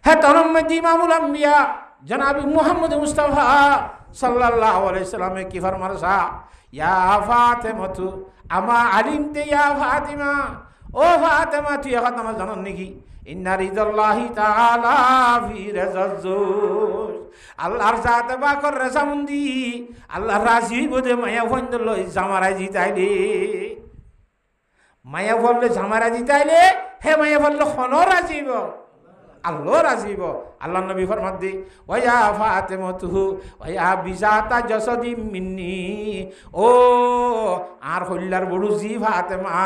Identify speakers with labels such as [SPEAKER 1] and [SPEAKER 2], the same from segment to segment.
[SPEAKER 1] হ্যাঁ তনম্মে ইমামুল আম্বিয়া জনাবি মুহাম্মদ মুস্তাফা সাল্লাল্লাহু আলাইহি সাল্লামে কি ফরমারসা, ইয়া ফাতেমাতু আমা আলিমতে ইয়া ফাতিমা, ও ফাতেমা তুই এখন আমার জানান নাকি ইন্না রিদাল্লাহি তাআলা ফি রাজাজ্জুজ, আল্লাহর জাতে বাকর রেজামুন্দি আল্লাহ রাজি বদে মায়া ফন্দ লই জামারা জিতাইলে, মায়া বললে জামারা জিতাইলে হে মায়া বললে খন রাজিব আল্লাহ রাজিব। আল্লাহ নবী ফরমাত দি ওয়া ফাতেমাতুহু ওয়া বিজাতা জাসাদি মিন্নি, ও আর হইলার বড় জি ফাতেমা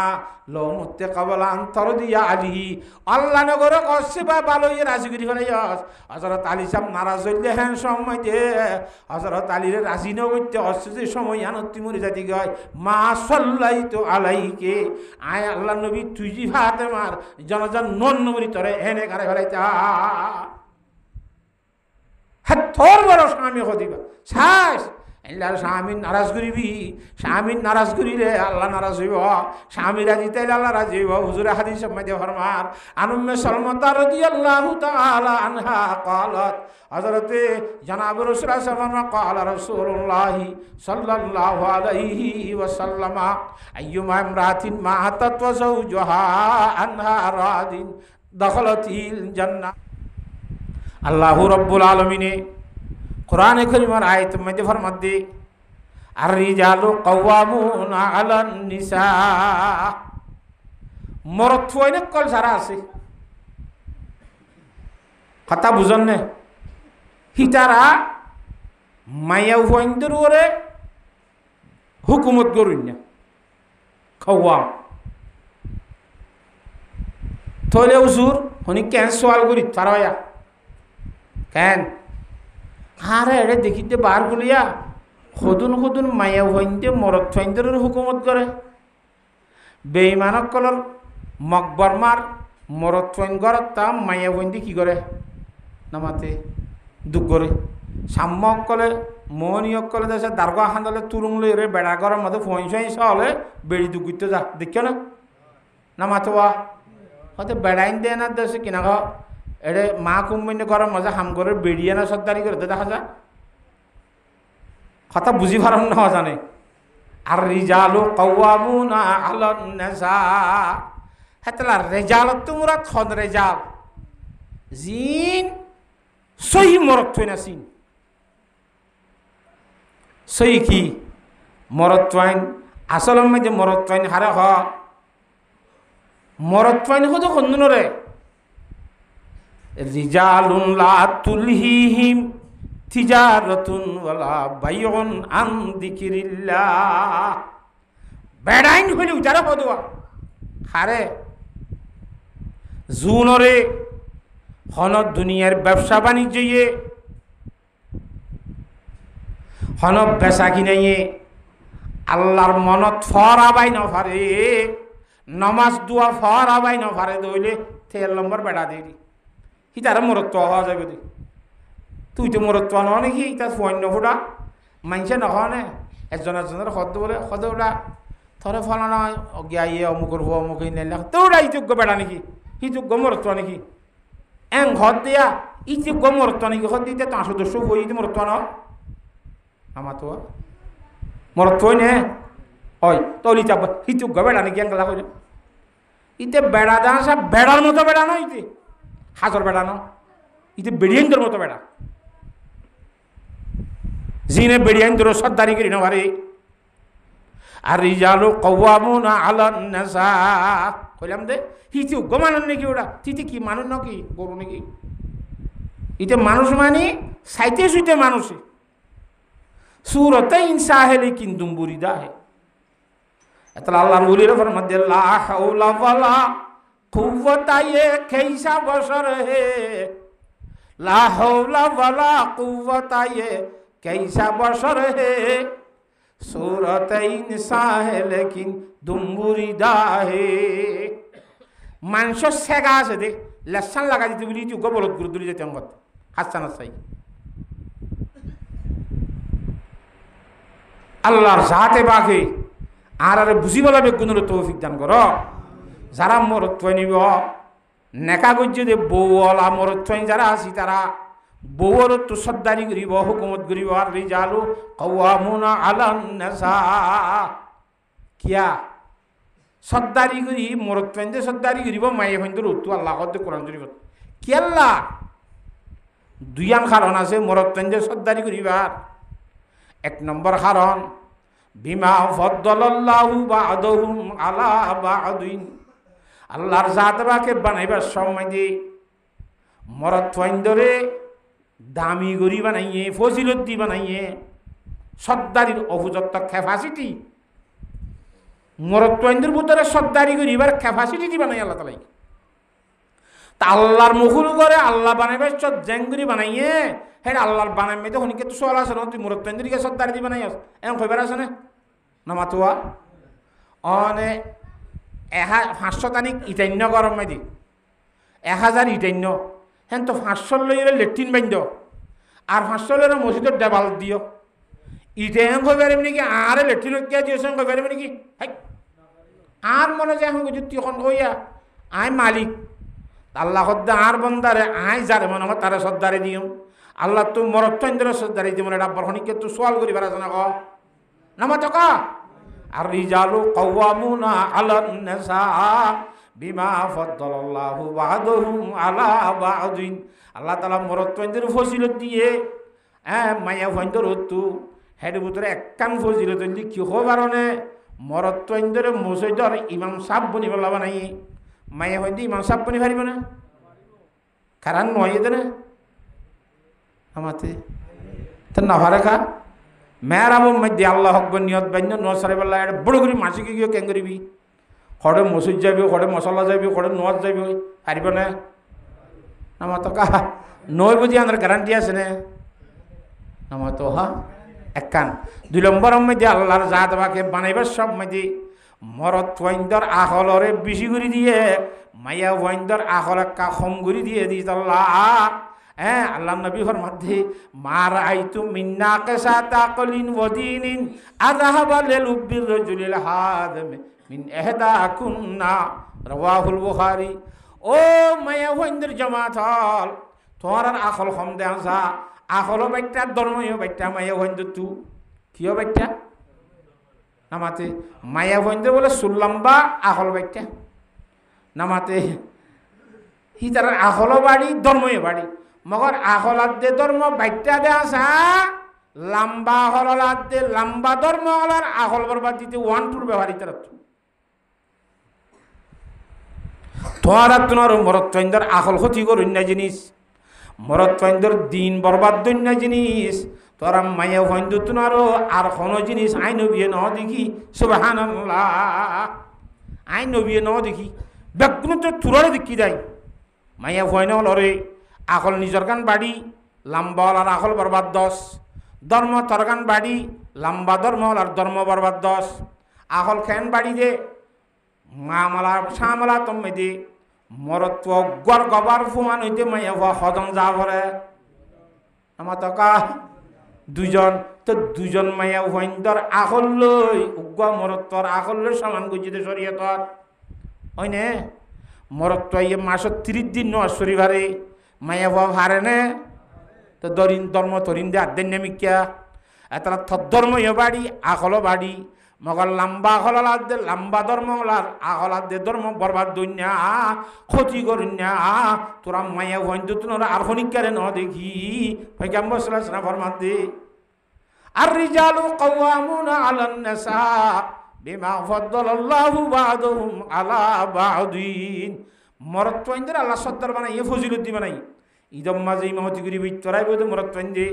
[SPEAKER 1] লো মুত্তে কাবলা আন্তর দিয়া আলী আল্লাহ নগর কসবা ভালোই রাজি করি ফেলাইস। হযরত আলী সাহেব নারাজ হইলে হ্যাঁ সময় দে হযরত আলীর রাজি ন করতে অসুস্থ সময় আনতি মরে যাতি গায় মা সাল্লাইতু আলাইকে, আয় আল্লাহ নবী তুই জি ফাতেমার জনজন নন নবী তরে এনে করে ফেলাইতা, হ্যাঁ তোর বড় স্বামী হদিবা শ্বাস আল্লাহর স্বামী নারাজ করিবি, স্বামী নারাজ করিলে আল্লাহ নারাজ হইব, স্বামী রাজি তাইলে আল্লাহ রাজি হইব। হুজুরে হাদিস মধ্যে ফরমান আনুম্মে সালমাতা রাদিয়াল্লাহু তাআলা আনহা ক্বালাত, হযরতে জনাব রাসূল সাল্লাল্লাহু আলাইহি ওয়াসাল্লাম ক্বালা রাসূলুল্লাহ সাল্লাল্লাহু আলাইহি ওয়াসাল্লাম আইয়ুমা ইমরাতিন মাআতাত ওয়া যাওজুহা আনহা রাদিন দাখালাতিল জান্নাহ। আল্লাহু রাব্বুল আলামিনে কোরআনে কারীমের আয়াতের মধ্যে ফরমান দি আর রিজালু কাওয়ামুনা আলান নিসা, মরদ হইনে কল সারা আছে কথা বুঝন না, হিতারা মায়া হইন্দের ওরে হুকুমত করুন না কাওয়াম তোলে হুজুর হনি কেন সওয়াল করি তারায়া কেন আরে এড়ে দেখিতে বার গুলিয়া সদুন সদুন মায়া হইন্দে মরদ ফাইন্দের হুকুমত করে, বেঈমানক কলর মকবরমার মরদ ফাইন ঘরত তা মায়া হইন্দে কি করে নামাতে দুঃখ করে, সাম্যক কলে মোহনীয়ক কলে দেশে দারগা হান্দলে তুরুং লই রে বেড়া ঘরের মধ্যে ফইন সইন হলে বেড়ি দুঃখিত যা দেখিও না নামাতে ওয়া হয়তো বেড়াইন দেয় না দেশে কিনা ঘর এড়ে মা কুম্বিন্য ঘরের মজা হাম করে বেড়িয়ে না সর্দারি করে দেখা যা কথা বুঝি পারম না জানে। আর রিজালু কাওয়ামুনা আলান নিসা, হেতলা রেজালত তোমরা খন রেজাল জিন সহি মরদ থই না সিন সহি কি মরদ থইন আসল মধ্যে মরদ থইন হারে হ মরদ থইন হতো খন্দনরে রিজালুন লা তুলহিহিম তিজারাতুন ওয়ালা বাইউন আন যিকিরিল্লাহ, বেড়াইন হইলে উজারা পদুয়া হারে জুনরে হন দুনিয়ার ব্যবসা বাণিজ্যে হন বেচা কিনাইয়ে আল্লাহর মনত ফরাবাই ন ফারে নমাজ দুয়া ফরাবাই ন ফারে দইলে তেল নম্বর বেড়া দেই হি তারা মরত্ব হওয়া যাবে দি তুই তো মরত্ব ন নাকি তার ফন্য ফুটা মানছে নহনে একজন একজনের শব্দ বলে সদ ওটা থরে ফলানা গিয়া ইয়ে অমুকর হো অমুক নাইলে তো ওটা ইযোগ্য বেড়া নাকি হিযোগ্য মরত্ব নাকি এং হদ দিয়া ইযোগ্য মরত্ব নাকি হদ দিতে তাঁর সদস্য হই মরত্ব ন আমার তো মরত্ব নে হয় তলি চাপ হিযোগ্য বেড়া নাকি এঙ্গলা হইল ইতে বেড়া দান সব বেড়ার মতো বেড়া ন ইতে হাজর বেড়া ন ইতে বেড়িয়াইন্দর মতো বেড়া জিনে বেড়িয়াইন্দর সর্দারি করি না ভারে। আর রিজালু কাওয়ামুনা আলান নিসা কইলাম দে হিতি উগ্র মানুষ নাকি ওটা তিতে কি মানুষ নাকি গরু নাকি ইতে মানুষ মানে সাইতে সুইতে মানুষে সুরতে ইনসা হেলে কিন্তু বুরিদা হে এতলা আল্লাহর ওলির ফরমাতে লা হাওলা ওয়ালা কুওয়াতা ইয়ে কাইসা বশর হে লা হাওলা ওয়ালা কুওয়াতা ইয়ে কাইসা বশর হে সুরতে ইনসা হে লেকিন দুমবুরিদা হে মানুষ সেগা আছে দে লেসান লাগা দিতে বলি তুই গোবলত গুরু দূরে যেতে মত হাসান চাই আল্লাহর জাতে বাকে আর বুঝি বলা বেগুনের তৌফিক দান কর যারা মরত্ব নিব নেকা গজ্জে দে বউওয়ালা মরত্বইন যারা আছি তারা বউর তো সর্দারি করিব হুকুমত করিব আর রিজালু কাওয়ামুনা আলান নিসা কিয়া সর্দারি করি মরত্বইন দে সর্দারি করিব মায়ে হইন্দর উত্তু আল্লাহ কত কোরআন শরীফ কি আল্লাহ দুইয়ান কারণ আছে মরত্বইন দে সর্দারি করিবার এক নম্বর কারণ বিমা ফদ্দালাল্লাহু বা'দাহুম আলা বা'দিন আল্লাহর জাতবাকে বানাইবার সময় দিয়ে মরত্বইন্দরে দামি গরি বানাইয়ে ফজিলত দি বানাইয়ে সর্দারির অভুজত্ব ক্যাপাসিটি মরত্বইন্দর ভিতরে সর্দারি করিবার ক্যাপাসিটি দি বানাই আল্লাহ তালাই তা আল্লাহর মুখুল করে আল্লাহ বানাইবার সব জেঙ্গুরি বানাইয়ে হ্যাঁ আল্লাহর বানাইমে তো হনিকে তো সোয়াল আছে না তুই মরত্বইন্দরিকে সর্দারি দি বানাই আস এমন কইবার আছে না মাতুয়া অনে 500 তানিক ইটান্য গরম মাই দি 1000 ইটান্য হ্যাঁ তো 500 লইলে লেট্রিন বান্ধ আর 500 লইলে মসজিদের দেবাল দিও ইটাইন কই পারিম নাকি আর লেট্রিন কে দিয়েছেন কই পারিম নাকি হাই আর মনে যায় এখন তুই এখন কইয়া I Malik Allah হদ্দা R বন্দারে I যারে মনে হয় তারা সর্দারে দিও আল্লাহ তো মরত্বইন্দ্র সর্দারে দিও মনে ডাব্বার হনিকে তো সোয়াল করি পারাছ না ক নামা তো কা আর রিজালু কাওয়ামুনা আলান নিসা বিমা ফদ্দালাল্লাহু বা'দাহুম আলা বা'দিন আল্লাহ তাআলা মরত্বইন্দ্র ফজিলত দিয়ে মায়া ভইন্দর হতু হেড ভিতরে একখান ফজিলত দি কি হবারনে মরত্বইন্দ্র মসজিদর ইমাম সাহেব বনি বলা বানাই মায়া ভইন্দি ইমাম সাহেব বনি পারিব না কারণ নয় এদের আমাতে তো না ভারে খা মেরামম মধ্যে আল্লাহ হকব নিয়ত বান্য নসারে বললা এটা বড় করে মাসিকে গিয়ে কেন করিবি খড়ে মসজিদ যাবি খড়ে মশলা যাবি খড়ে নোয়াজ যাবি পারিব না আমার তো কা নয় বুঝি আমার গ্যারান্টি আছে না আমার তো হা একখান 2 নম্বর মধ্যে আল্লাহর জাতবাকে বানাইবার সব মধ্যে মরত্বইন্দর আহলরে বেশি করে দিয়ে মায়া ওয়াইন্দর আহল একা কম করে দিয়ে দিস আল্লাহ আল্লাহ নবী ফরমাতে মার আইতু মিন্না কাসাতা কলিন ওয়াদিনিন আযহাবা লিল উবির রাজুলিল হাদম মিন ইহদা কুন্না রাওয়াহুল বুখারী ও মায়া ওয়াইন্দর জামাত হল তোর আখল কম দে আসা আখল বাইটা ধর্মীয় বাইটা মায়া ওয়াইন্দর তু কিও বাইটা নামাতে মায়া ওয়াইন্দর বলে সুল্লাম্বা আখল বাইটা নামাতে হি তার আখল বাড়ি ধর্মীয় বাড়ি মগর আখলাত দে ধর্ম বাইটা দে আসা লম্বা হলাত দে লম্বা ধর্ম হলার আখল বরবাদ দিতে 1-2 ব্যবহারিত তোরা তোমার মরত্বইন্দর আখল ক্ষতি করুন না জিনিস মরত্বইন্দর দিন বরবাদ দইন না জিনিস তোরা মায়া ভইন্দু তোমার আর কোনো জিনিস আইন বিয়ে ন দেখি সুবহানাল্লাহ আইন বিয়ে ন দেখি বেগুন তো তুরারে দেখি যায় মায়া ভয় না লরে আখল নিজর গান বাড়ি লম্বা আর আখল বরবাদ 10 ধর্ম তরগান বাড়ি লম্বা ধর্ম আর ধর্ম বরবাদ 10 আখল খেন বাড়ি দে মামলা সামলা তুমি দে মরত্ব গর গবার ফুমান হইতে মাইয়া হদম যা ভরে আমার তো কা দুজন মাইয়া ভইন্দর আখল লই উগ্র মরত্বর আখল লই সমান গুজিতে শরীয়তর হইনে মরত্ব ইয়ে মাস 30 দিন নয় শরীবারে মায়া ভাব হারে নে তো দরিন ধর্ম তরিন দে আদেন নেমিকা এতলা ধর্ম বাড়ি আখল বাড়ি মগর লম্বা আখল দে লম্বা ধর্ম আখল দে ধর্ম বরবাদ দইনা ক্ষতি করিনা তোরা মায়া ভইন্দু তোরা আর খনিকারে ন দেখি পয়গম্বর সাল্লাল্লাহু আলাইহি ওয়াসাল্লাম ফরমাতে আর রিজালু কাওয়ামুনা আলান নিসা বিমা ফাদ্দালাল্লাহু বা'দাহুম আলা বা'দিন মরত্বইন্দর আল্লাহ সত্তর বানাই ফজিলত দি বানাই ঈদম মাঝে ইমামতি করি বিতরাইব তো মরত্বইন্দে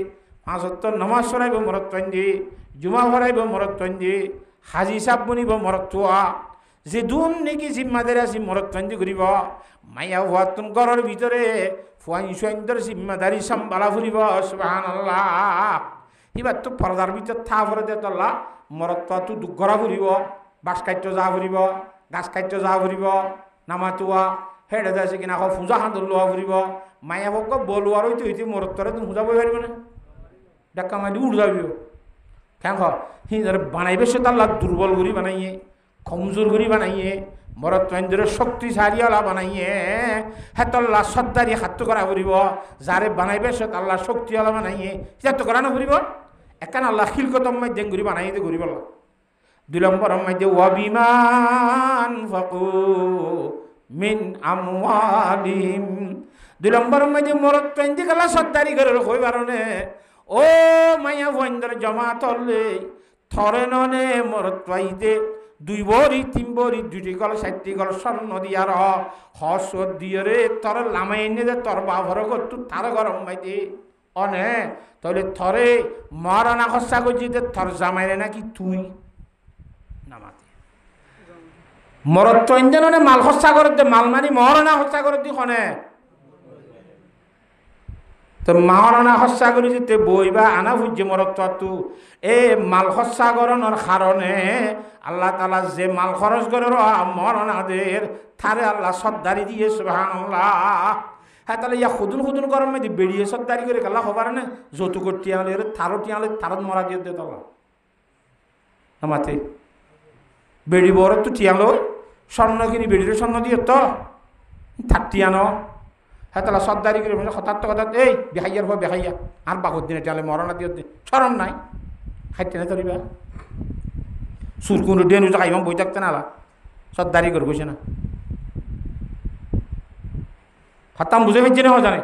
[SPEAKER 1] 5 ওয়াক্ত নামাজ পড়াইব মরত্বইন্দে জুমা পড়াইব মরত্বইন্দে হাজি সাহেব বনিব মরত্তুয়া যে দুন নাকি জিম্মাদারি আছে মরত্বইন্দে করিব মায়া ওয়াতুন ঘরের ভিতরে ফুয়াইন্দর জিম্মাদারি সম্ভালা ফুরিব সুবহানাল্লাহ এবার তো পর্দার ভিতর থা ভরে দে আল্লাহ মরত্তুয়া তো ঘরা ফুরিব বাস কাট্য যা ফুরিব গাছ কাট্য যা ফুরিব নামাতুয়া হেডে যাচ্ছে কিনা আকৌ পূজা হাতত লোৱা ফুৰিব মায়া বক বলোৱাৰ হইতে হইতে মৰত্তৰে তুমি পূজা বই পারিব না ডাক্কা মারি উড় যাবি কেন সি বানাইবে সে তার দুর্বল করি বানাইয়ে কমজোর করি বানাইয়ে মরত ইন্দ্র শক্তিশালী আল্লাহ বানাইয়ে হেতল্লা সর্দারি হাত করা ফুরিব যারে বানাইবে সে আল্লাহ শক্তি আল্লাহ বানাইয়ে হাত করা না ফুরিব একান আল্লাহ খিলকতম মাধ্যম ঘুরি বানাইতে ঘুরিব 2 নম্বর মধ্যে ওয়াবিমান ফাকু মিন আমওয়ালিহিম 2 নম্বর মধ্যে মরত ইন্দ্র আল্লাহ সর্দারি করে কই বারনে ও মায়া বন্দর জমাত হলে থরে ননে মরত পাইতে 2 বড়ি 3 বড়ি 2টি গল 7টি গল স্বর্ণ দিয়ার হস দিয়ে রে তোর লামাই এনে দে তোর বাবর তু তার গরম মাইতে অনে তাহলে থরে মরনা খসা গজিতে থর জামাইরে নাকি তুই নামাতে মরত তো ইন্দনে মাল খসা করতে মাল মানি মরনা খসা করতে খনে তো মাওরানা হস্যা করে যেতে বইবা আনা বুঝছে মরত তু এ মাল হস্যা করণের কারণে আল্লাহ তালা যে মাল খরচ করে মরণাদের থারে আল্লাহ সর্দারি দিয়ে সুবহানাল্লাহ হ্যাঁ তাহলে ইয়া খুদুন খুদুন গরম মেয়ে বেরিয়ে সর্দারি করে আল্লাহ হবার না যৌতুক টিয়ালে টিয়ালে থারত মরা দিয়ে দে তোলা মাতে বেড়ি বড় তো টিয়ালো স্বর্ণ কিনি বেড়ির স্বর্ণ দিয়ে তো টিয়ানো হ্যাঁ তাহলে সর্দারি করে হঠাৎ কথা এই বেহাইয়ার ভয় বেহাইয়া আর বাঘর দিনে টেলে মরণা দিয়ে সরম নাই খাইতে না তরিবা সুরকুন্ডু ডেনু খাইবাম বই থাকতে না সর্দারি করে বসে না হতাম বুঝে ফেলছে না জানে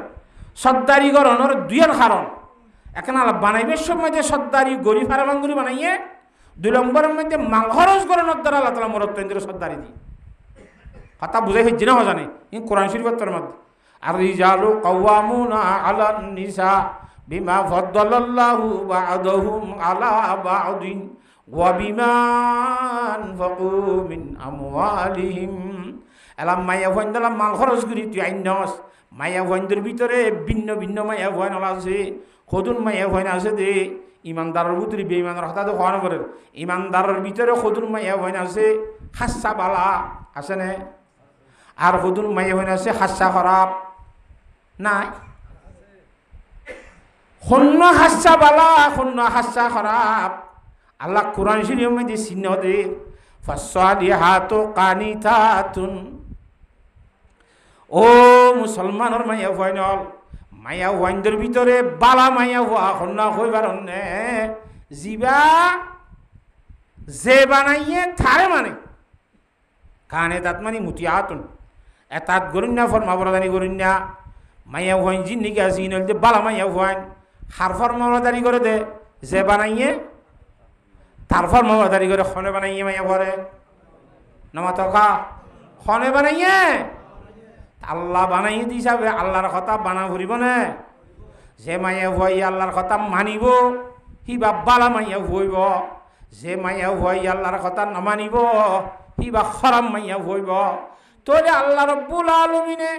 [SPEAKER 1] সর্দারি গরণের 2 কারণ এখন আলা বানাইবে সময় যে সর্দারি গরি ফারাবাঙ্গুরি বানাইয়ে 2 নম্বরের মধ্যে মাল খরচ গরণের দ্বারা আল্লাহ তালা মরত ইন্দ্র সর্দারি দিয়ে হতা বুঝে ফেলছে না জানে ইন কোরআন শরীফের মধ্যে الرجال قوامون على النساء بما فضل الله بعضهم على بعض وبما أنفقوا من أموالهم এলাম মায়া ভয়েন দিলাম মাল খরচ করি তুই আইনস মায়া ভয়েনদের ভিতরে ভিন্ন ভিন্ন মায়া ভয়েন আছে সদুন মায়া ভয়েন আছে দে ইমানদারের ভিতরে বেঈমানের কথা তো হওয়ানো করে ইমানদারের ভিতরে সদুন মায়া ভয়েন আছে হাস্যা বালা আছে না আর সদুন মায়া ভয়েন আছে হাস্যা খারাপ নাই শূন্য হাস্যা বালা শূন্য হাস্যা খারাপ আল্লাহ কোরআন শরীফের মধ্যে চিহ্ন দে ফাসসালিহাতু কানিতাতুন ও মুসলমানের মায়া ভয়নল মায়া ভয়নদের ভিতরে বালা মায়া হওয়া শূন্য হইবার অন্যে জিবা যে বানাইয়ে থারে মানে কানে তাত মানে মুতিয়াতুন এতাত গরুন্যা ফরমাবরদানি গরুন্যা মায়া ভয়েন জিন্দিকে আছে ইনলতে বালা মায়া ভয়েন হার ফরমাবরদারি করে দে যে বানাইয়ে তার ফরমাবরদারি করে খনে বানাইয়ে মায়া ভরে নামা তকা খনে বানাইয়ে আল্লাহ বানাইয়ে দিছাবে আল্লাহর কথা বানা ভরিব না যে মায়া ভয় আল্লাহর কথা মানিব হিবা বালা মাইয়া ভইব যে মাইয়া ভয় আল্লাহর কথা নামানিব হিবা খরাম মাইয়া ভইব তোরে আল্লাহ রব্বুল আলামিনে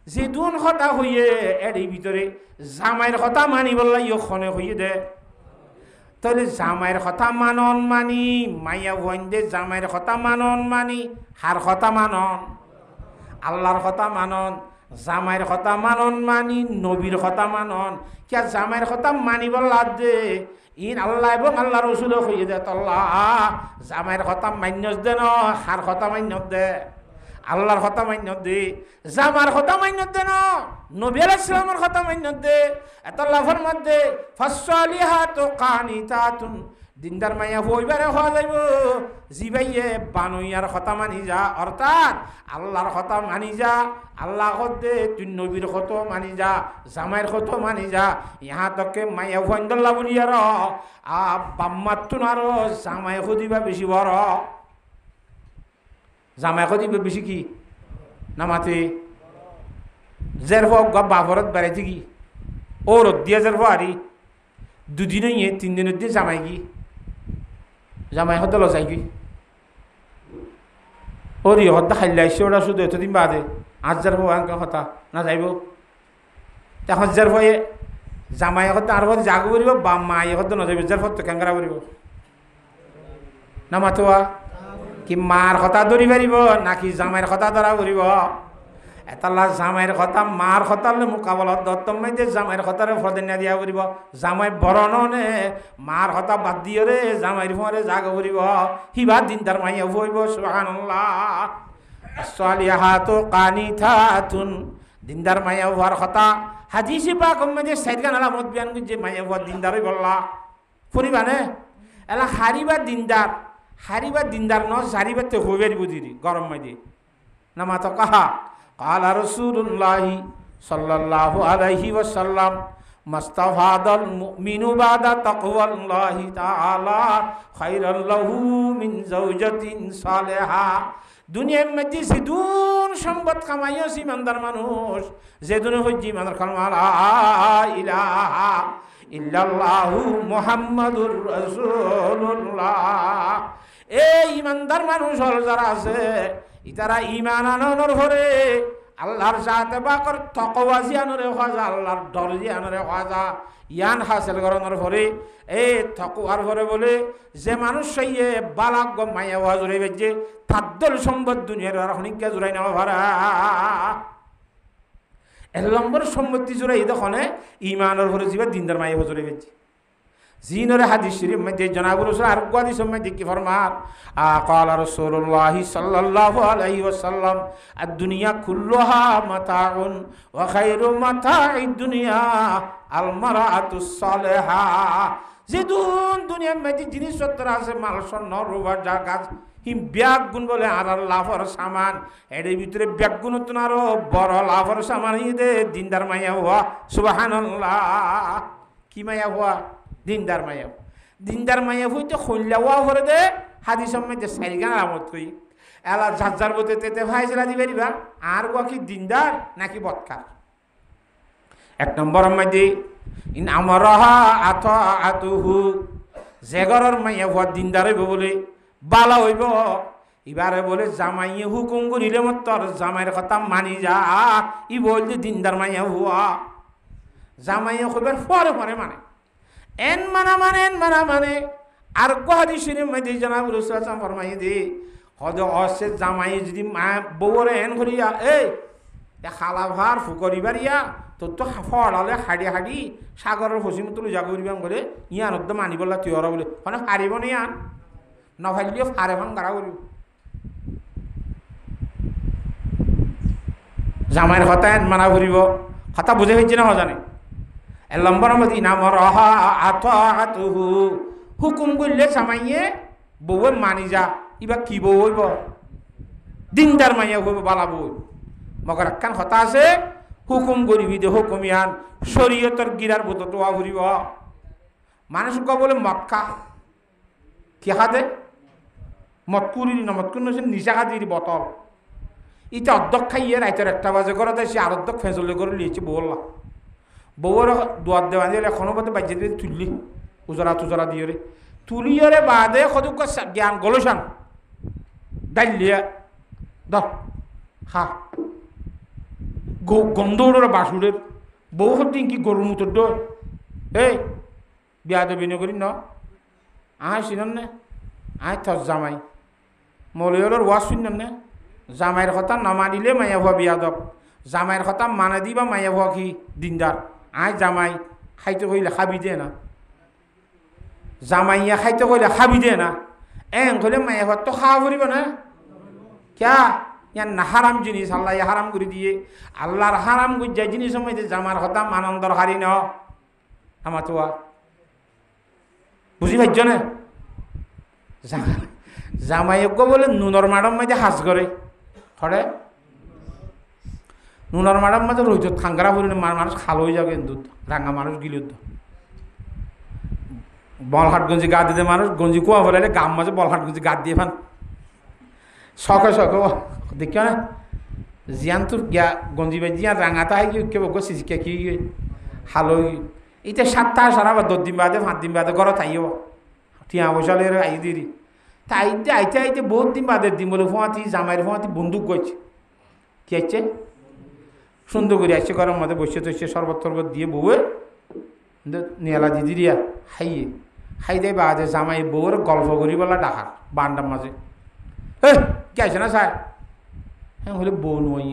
[SPEAKER 1] যে দুন কথা হইয়ে এর ভিতরে জামাইয়ের কথা মানিবল্লা ইয়খনে হইয়ে দে তাহলে জামাইয়ের কথা মানন মানি মাইয়া ভইন্দে জামাইয়ের কথা মানন মানি হার কথা মানন আল্লাহর কথা মানন জামাইয়ের কথা মানন মানি নবীর কথা মানন কিয়া জামাইয়ের কথা মানিবল্লা দে ইন আল্লাহ এবং আল্লাহ রসুল হইয়ে দে তল্লা জামাইয়ের কথা মান্যস দে ন হার কথা মান্য দে আল্লাহর কথা মান্য দে জামার কথা মান্য দে ন নবী আলাইহিস সালামের কথা মান্য দে এত লাভের মধ্যে ফাসসালিহাতু কানিতাতুন দিনদার মাইয়া হইবারে হওয়া যাইব জিবাইয়ে বানুইয়ার কথা মানি যা অর্থাৎ আল্লাহর কথা মানি যা আল্লাহ দে তুই নবীর কথা মানি যা জামাইয়ের কথা মানি যা ইহা তকে মাইয়া ভয়ন্দল্লা বলিয়ার বাম্মাতুন আরো জামাই খুদিবা বেশি বড় জামাই খুদিবা বেশি কি নামাতে জের বাবরত বেড়াইতে কি ও রোদ দিয়া জের আরি 2 দিন 3 দিনের দিয়ে জামাই কি জামাই হতে লজাই কি ওর ইহত খাইলাইছে ওরা শুধু এতদিন বাদে আজ যার কথা না যাইব তখন যার ভয়ে জামাই হতে আর হতে জাগ করিব বা মাই হতে না যাইব যার ফত কেঙ্গারা করিব না মাতোয়া কি মার কথা ধরি পারিব নাকি জামাইয়ের কথা ধরা করিব এতাল্লা জামাইয়ের কথা মার কথালে মোকাবলত দত্তম মাইতে জামাইয়ের কথারে ফদেনা দিয়া করিব জামাই বরণনে মার কথা বাদ দিয়ে রে জামাইয়ের ফরে জাগ করিব হিবা দিন তার মাইয়া হইব সুবহানাল্লাহ সালিহাতু কানিতাতুন দিনদার মায়া হওয়ার কথা হাদিসে পাক মধ্যে সাইদগান আলামত বিয়ান যে মায়া হওয়ার দিনদারই বললা পরিবানে এলা হারিবা দিনদার ন হারিবাতে হবের বুঝিরি গরম মাঝে নামা তো কাহা কালা রাসূলুল্লাহি সাল্লাল্লাহু আলাইহি ওয়াসাল্লাম মাস্তাফাদাল মুমিনু বাদা তাকওয়াল্লাহি তাআলা খায়রাল লাহু মিন যাওজাতিন সালিহা দুনিয়ার মধ্যে সিদুন সম্পদ কামাইও ইমানদার মানুষ যে দুনিয়া হইজি ইমানদার কালমা লা ইলাহা ইল্লাল্লাহু মুহাম্মাদুর রাসূলুল্লাহ এই ইমানদার মানুষ হল যারা আছে ইতারা ঈমান আনর পরে আল্লাহর সাথে বাকর তাকওয়া জিয়ানরে খাজা আল্লাহর ডর জিয়ানরে খাজা ইয়ান হাসিল করানোর পরে এই তাকওয়ার পরে বলে যে মানুষ সইয়ে বালাগ মায়া ওয়া জুড়ে বেজে তাদ্দল সম্পদ দুনিয়ার আর হনিকা জুড়াই নেওয়া ভাড়া এক নম্বর সম্পত্তি জুড়াই দেখনে ঈমানের পরে জিবা দিনদার মায়া ওয়া জুড়ে বেজে জিনরে হাদিস শরীফ মধ্যে জনাব রাসূল আর হাদিস মধ্যে কি ফরমান قال رسول الله صلى الله عليه وسلم الدنيا كلها متاع وخير متاع الدنيا المرأة الصالحة যেদুন দুনিয়ার মধ্যে জিনিসপত্র আছে মাল স্বর্ণ রূপা যা গাছ হিম ব্যাগ গুণ বলে আর লাভর সামান এর ভিতরে ব্যাগ গুণ তো আরো বড় লাভর সামান দে দিনদার মাইয়া হওয়া সুবহানাল্লাহ কি মাইয়া হওয়া দিনদার মাইয়া হইতে খল্লাওয়া করে দে হাদিস মধ্যে সাইগান আলামত কই এলা ঝাঝার বতে তেতে ফাইসলা দিবেরিবা আর গো কি দিনদার নাকি বদকার এক নম্বর মধ্যে ইন আমরাহা আতাআতুহু জেগরর মাইয়া হওয়া দিনদার হইব বলে বালা হইব এবারে বলে জামাইয়ে হুকুম করিলে মতর জামাইয়ের কথা মানি যা ই বলতে দিনদার মাইয়া হওয়া জামাইয়ে কইবার পরে পরে মানে এন মানা মানে আর হাদিস শরীফ মধ্যে জনাব রাসূল সাল্লাল্লাহু আলাইহি ওয়াসাল্লাম ফরমাইয়ে দি হদ অসে জামাই যদি মা বউরে এন করিয়া এই খালা ভার ফুকরিবারিয়া তো ফড়ালে হাড়ি সাগরের পশ্চিম তুলে যা করিবাম করে ইয়ান একদম মানি বললা তুই ওরা বলে মানে পারিব না ইয়ান নভাইলিও ফারে ভাঙ গাড়া করিব জামাইয়ের কথা এন মানা করিব কথা বুঝে হয়েছে না জানে এক নম্বর মধ্যে নামরাহা আতাআতুহু হুকুম করলে জামাইয়ে বউয়ে মানি যা ইবা কি বউ হইব দিনদার মাইয়া হইব বালা বউ মগর একখান কথা আছে হুকুম করিবি দে হুকুমিয়ান শরীয়তর গিরার বত তোয়া ঘুরিব মানুষ বলে মক্কা কি হাতে মতকুরি না মতকুর নিশা খাদির বোতল ইটা অধ্যক্ষ খাইয়ে রাইতের 1টা বাজে করে সে আর অধ্যক্ষ ফেঁচলে করে লিয়েছে বললা বউর দুয়ার দেওয়া দিয়ে এখনো বাদে বাজ্যে দিয়ে তুললি উজরা দিয়ে রে তুলিয়ে রে বাদে সদুক জ্ঞান গলসান ডাইলিয়া দর হা গন্ধ উড়ে বাসুরের বউ হতে কি গরুর মতো ডোর এই বিয়া দেবী করি ন আয় শুনেন না আয় থস জামাই মলয়র ওয়াজ শুনেন না জামাইয়ের কথা নামানিলে মাইয়া ভুয়া বিয়া দব জামাইয়ের কথা মানে দিবা মাইয়া ভুয়া কি দিনদার আয় জামাই খাইতে কইলে খাবি দে না জামাইয়া খাইতে কইলে খাবি দে না এং কইলে মাইয়া ভুয়া তো খাওয়া করিব না ক্যা ইয়ান না হারাম জিনিস আল্লাহ হারাম করে দিয়ে আল্লাহর হারাম গুজ্জা জিনিস সময় জামার কথা মানন্দর হারি ন আমার তো বুঝি পাইছ না জামাইজ্ঞ বলে নুনর মাডম মাঝে হাস করে হরে নুনর মাডম মাঝে রইত থাঙ্গারা বলি মানুষ খাল হয়ে যাবে দুধ রাঙা মানুষ গিলুদ্ধ বলহাট গঞ্জি গা দিতে মানুষ গঞ্জি কুয়া বলে গাম মাঝে বলহাট গঞ্জি গা দিয়ে ফান শখে দেখিও না জিয়ান তোর গিয়া গঞ্জি বাই জিয়ান রাঙাতা হয় কি বক শিক্ষা কি হালো এটা 7টা সারা বা 10 দিন বাদে 5 দিন বাদে ঘর থাইও টিয়া বসালে আই দিদি তাইতে আইতে বহুত দিন বাদে দিন বলে ফোঁয়াতি জামাইয়ের ফোঁয়াতি বন্দুক গেছে কি আছে সুন্দর করে আসছে ঘরের মধ্যে বসে তসে শরবত টরবত দিয়ে বউয়ে নিয়ালা দিদি দিয়া খাই দেয় বাদে জামাই বউর গল্প করি বলা ডাকার বান্ডার মাঝে কে আছে না স্যার হ্যাঁ হলে বউ নই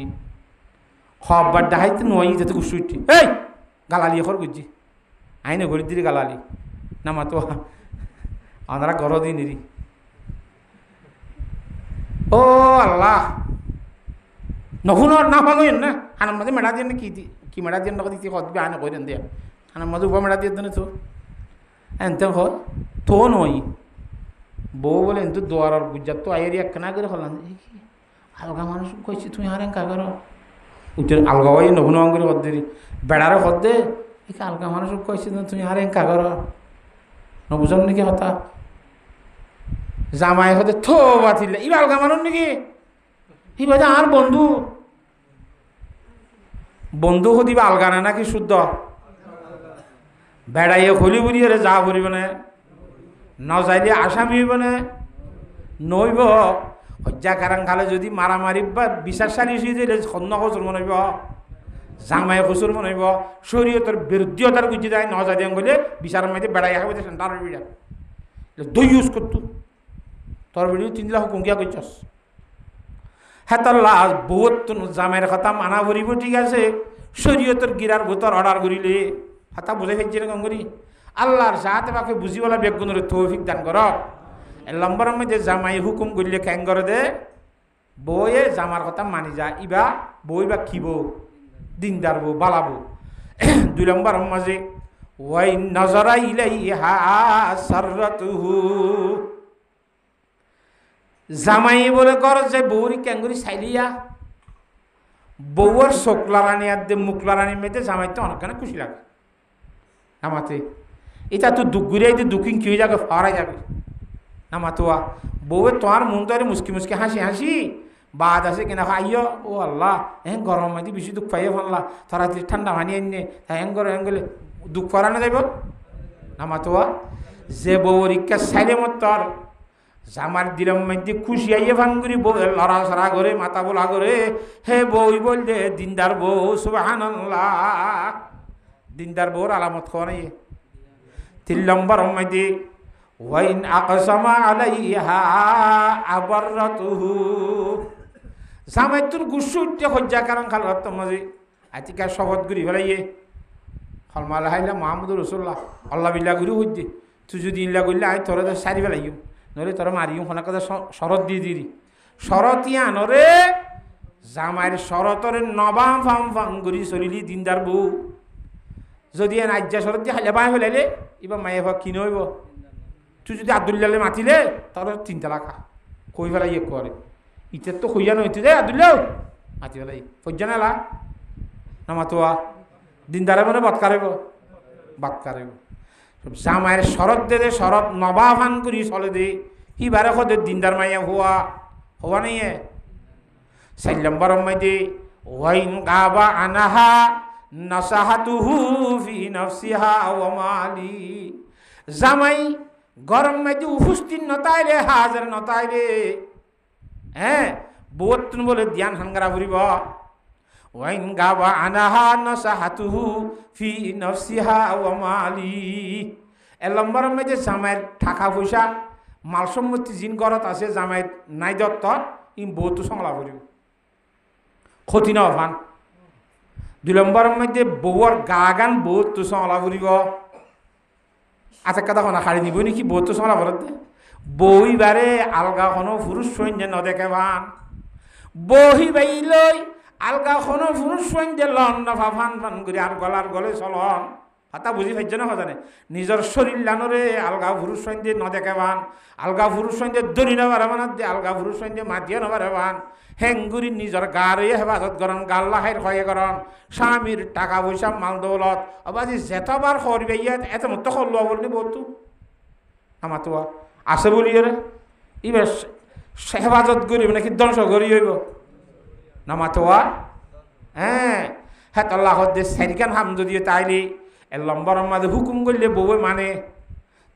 [SPEAKER 1] হবার ডাহাইতে নই যাতে উঠি এই গালালি এখন বুঝছি আইনে ঘড়ি দিদি গালালি না মা তো আমরা ঘর দিন ও আল্লাহ নহুনর না ভাঙেন না হানার মাঝে মেড়া দিয়ে কি মেড়া দিয়ে দিতে হতবে আনে করেন দিয়ে হানার মাঝে উপ মেড়া দিয়ে দেন তো এনতে হয় তো নয় বউ বলে কিন্তু দোয়ার গুজার তো আয়ের একখানা করে হলাম আলগা মানুষ কইছি তুমি আর একা করো উঠে আলগা হয় নহুন করে হদ দেরি বেড়ারে হদ দে আলগা মানুষ কইছি তুমি আর একা করো নবুঝন নাকি হতা জামাই হতে থো বাতিলে ই আলগা মানুষ নাকি ই বাজে আর বন্ধু বন্ধু হদিবা আলগা না নাকি শুদ্ধ বেড়াইয়ে হলি বুড়িয়ে যা করিব না নজাইলে আসামি হইব না নইব হজ্জা কারাং খালে যদি মারামারি বা বিচার সারি দিলে সন্ন কচুর মনে হইব জামাই কচুর মনে হইব শরীয়তের বিরুদ্ধীয়তার গুজি যায় নজা দিয়ে গেলে বিচারের মধ্যে বেড়াই খাবে সেন্টার বিড়া দই ইউজ করতো তোর ভিডিও 3 লাখ কুঙ্কিয়া করছস হ্যাঁ তোর লাশ বহুত জামাইয়ের কথা মানা ভরিব ঠিক আছে শরীয়তের গিরার ভোতর অর্ডার করিলে হাতা বুঝাই ফেলছি না করি আল্লাহর সাথে বাকি বুঝিওয়ালা বেগুনের তৌফিক দান কর লম্বরের মধ্যে জামাই হুকুম করলে ক্যাং করে দে বইয়ে জামার কথা মানি যা ইবা বই বা খিব দিনদার বউ বালাবো 2 নম্বরের মাঝে ওয়াই নজরা ইলাইহা সাররাতুহু জামাই বলে কর যে বউরি ক্যাঙ্গুরি চাইলিয়া বউর শোকলারানি আর দে মুখলারানি মেয়েতে জামাইতে অনেকখানে খুশি লাগে নামাতে এটা তো দুঃখ ঘুরিয়ে দিয়ে দুঃখিন কি হয়ে যাবে ফারাই যাবে নামাতোয়া বউয়ের তোমার মন তো মুসকি মুসকি হাসি হাসি বাদ আছে কিনা আইয় ও আল্লাহ হ্যাঁ গরম মাঝে বেশি দুঃখ পাইয়ে ফানলা তারা ঠান্ডা ভানিয়ে নে হ্যাং করে হ্যাং গেলে দুঃখ করানো যাইব নামাতোয়া যে বউর ইচ্ছা সাইলে মত তোর জামার দিলাম মধ্যে খুশি আইয়ে ভাঙ্গুরি বউ লড়া সরা করে মাথা বোলা করে হে বই বল দে দিনদার বউ সুবহানাল্লাহ দিনদার বউর আলামত খাওয়া নাই 3 নম্বর মধ্যে ওয়াইন আকসামা আলাইহা আবাররাতুহু জামাই তোর গুসু উঠতে হজ্জা কারণ খাল রত মাঝে আতিকা শপথ গুরি ফেলাইয়ে হলমালা হাইলা মুহাম্মদুর রাসূলুল্লাহ আল্লাহ বিল্লাহ গুরি হজ্জে তুই যদি ইল্লা করলে আই তোরা তো সারি ফেলাইও নলে তোরা মারিও হনা কথা শরৎ দিয়ে দিরি শরতিয়া নরে জামাইয়ের শরতরে নবাম ফাম ফাম গুরি চলিলি দিনদার বউ যদি এন আজ্জা শরৎ দিয়ে হাইলা বাই ফেলাইলে এবার মায়ে ভাগ কিনে হইব তুই যদি আব্দুল্লাহ মাতিলে তাহলে 3 টাকা কই ফেলাই করে ইটার তো কইয়া নইতে দে আব্দুল্লাহ মাতি ফেলাই ফজ্জা নালা না মাতোয়া দিনদারে মানে বাতকারেব বাতকারেব জামাইয়ের শরৎ দে শরৎ নবাভান করি চলে দে হিবারে খদে দিনদার মাইয়া হওয়া নেই 4 নম্বর মধ্যে ওয়াইন গাবা আনাহা নাসাহাতুহু ফি নাফসিহা ওয়া মালি জামাই গরম মধ্যে উপস্থিত নতাইলে হাজার নতাইলে হ্যাঁ বহুত বলে ধ্যান হাঙ্গারা ফুরিব ওয়াইন গাবা আনাহা নাসাহাতুহু ফি নাফসিহা ওয়া মালি 1 নম্বর মধ্যে জামাইয়ের টাকা পয়সা মাল সম্পত্তি জিন ঘরত আছে জামাইয়ের নাই দত্ত ই বহুত সংলা ফুরিব ক্ষতি না ভান 2 নম্বর মধ্যে বউর গা গান বহুত সংলা ফুরিব আচ্ছা কথা শোনা শাড়ি নিব নাকি বহুত চলা ভরত দে বইবারে আলগা কোনো পুরুষ সৈন্য নদেখে ভান বহি বাই লই আলগা কোনো পুরুষ সৈন্য লন নফা ফান ফান করে আর গলার গলে চলন হাতা বুঝি পাইছে না জানে নিজের শরীর লানরে আলগা পুরুষ সৈন্য নদেখে ভান আলগা পুরুষ সৈন্য দড়ি নেবার বানাত দিয়ে আলগা পুরুষ সৈন্য মাতিয়ে নেবার ভান হেঙ্গুরি নিজের গারে হেফাজত করন গাল্লা হাইর হয়ে করন স্বামীর টাকা পয়সা মাল দৌলত আবাজি যেতবার করবে ইয়াত এত মতো করলো বলনি বলতো আমার তো আছে বলি রে এবার হেফাজত করিব নাকি ধ্বংস করি হইব না মাতোয়া হ্যাঁ হ্যাঁ তল্লাহ দে সাইরিকান হাম যদি তাইলে 1 নম্বরের মধ্যে হুকুম করলে বউয়ে মানে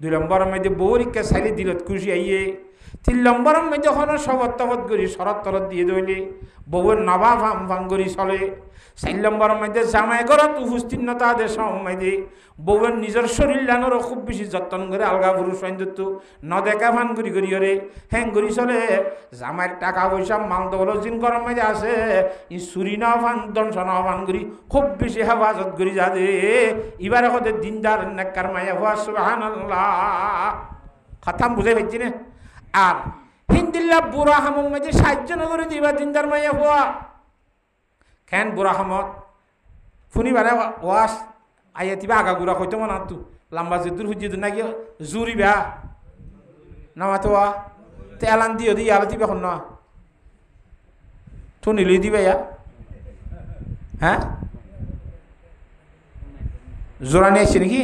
[SPEAKER 1] 2 নম্বরের মধ্যে বউরিকে সাইলে দিলত খুশি আইয়ে 3 নম্বরের মধ্যে হন শপথ তপত করি শরৎ তরত দিয়ে দইলে বউয়ের নবা ফাম ফাম করি চলে 4 নম্বরের মধ্যে জামাই ঘরত উপস্থিত নতা দে সময় দে বউয়ের নিজের শরীর লানোরও খুব বেশি যত্ন করে আলগা পুরুষ সৈন্যত্ব নদেখা ফান করি করি ওরে হ্যাং করি চলে জামাইয়ের টাকা পয়সা মাল দৌল জিন গরম মধ্যে আছে ই চুরি না ফান দংশ না ফান করি খুব বেশি হেফাজত করি যা দে এবারে হতে দিনদার নেককার মাইয়া হওয়া সুবহানাল্লাহ খাতাম বুঝে পাইছি না আর হিন্দিল্লা বুড়া হামুর মধ্যে 60 জন করে দিবা দিনদার মাইয়া হওয়া খেন বুড়া সমত ফুনি বারে ওয়াস আইয়া তিবা আগা গুড়া কইতো মনে তু লম্বা জুদুর হুজি দু নাকি জুরি বা নামাতোয়া তে এলান দিও দি আলো দিবে এখন না তো নিলই দিবে ইয়া হ্যাঁ জোরা নিয়ে আসছে নাকি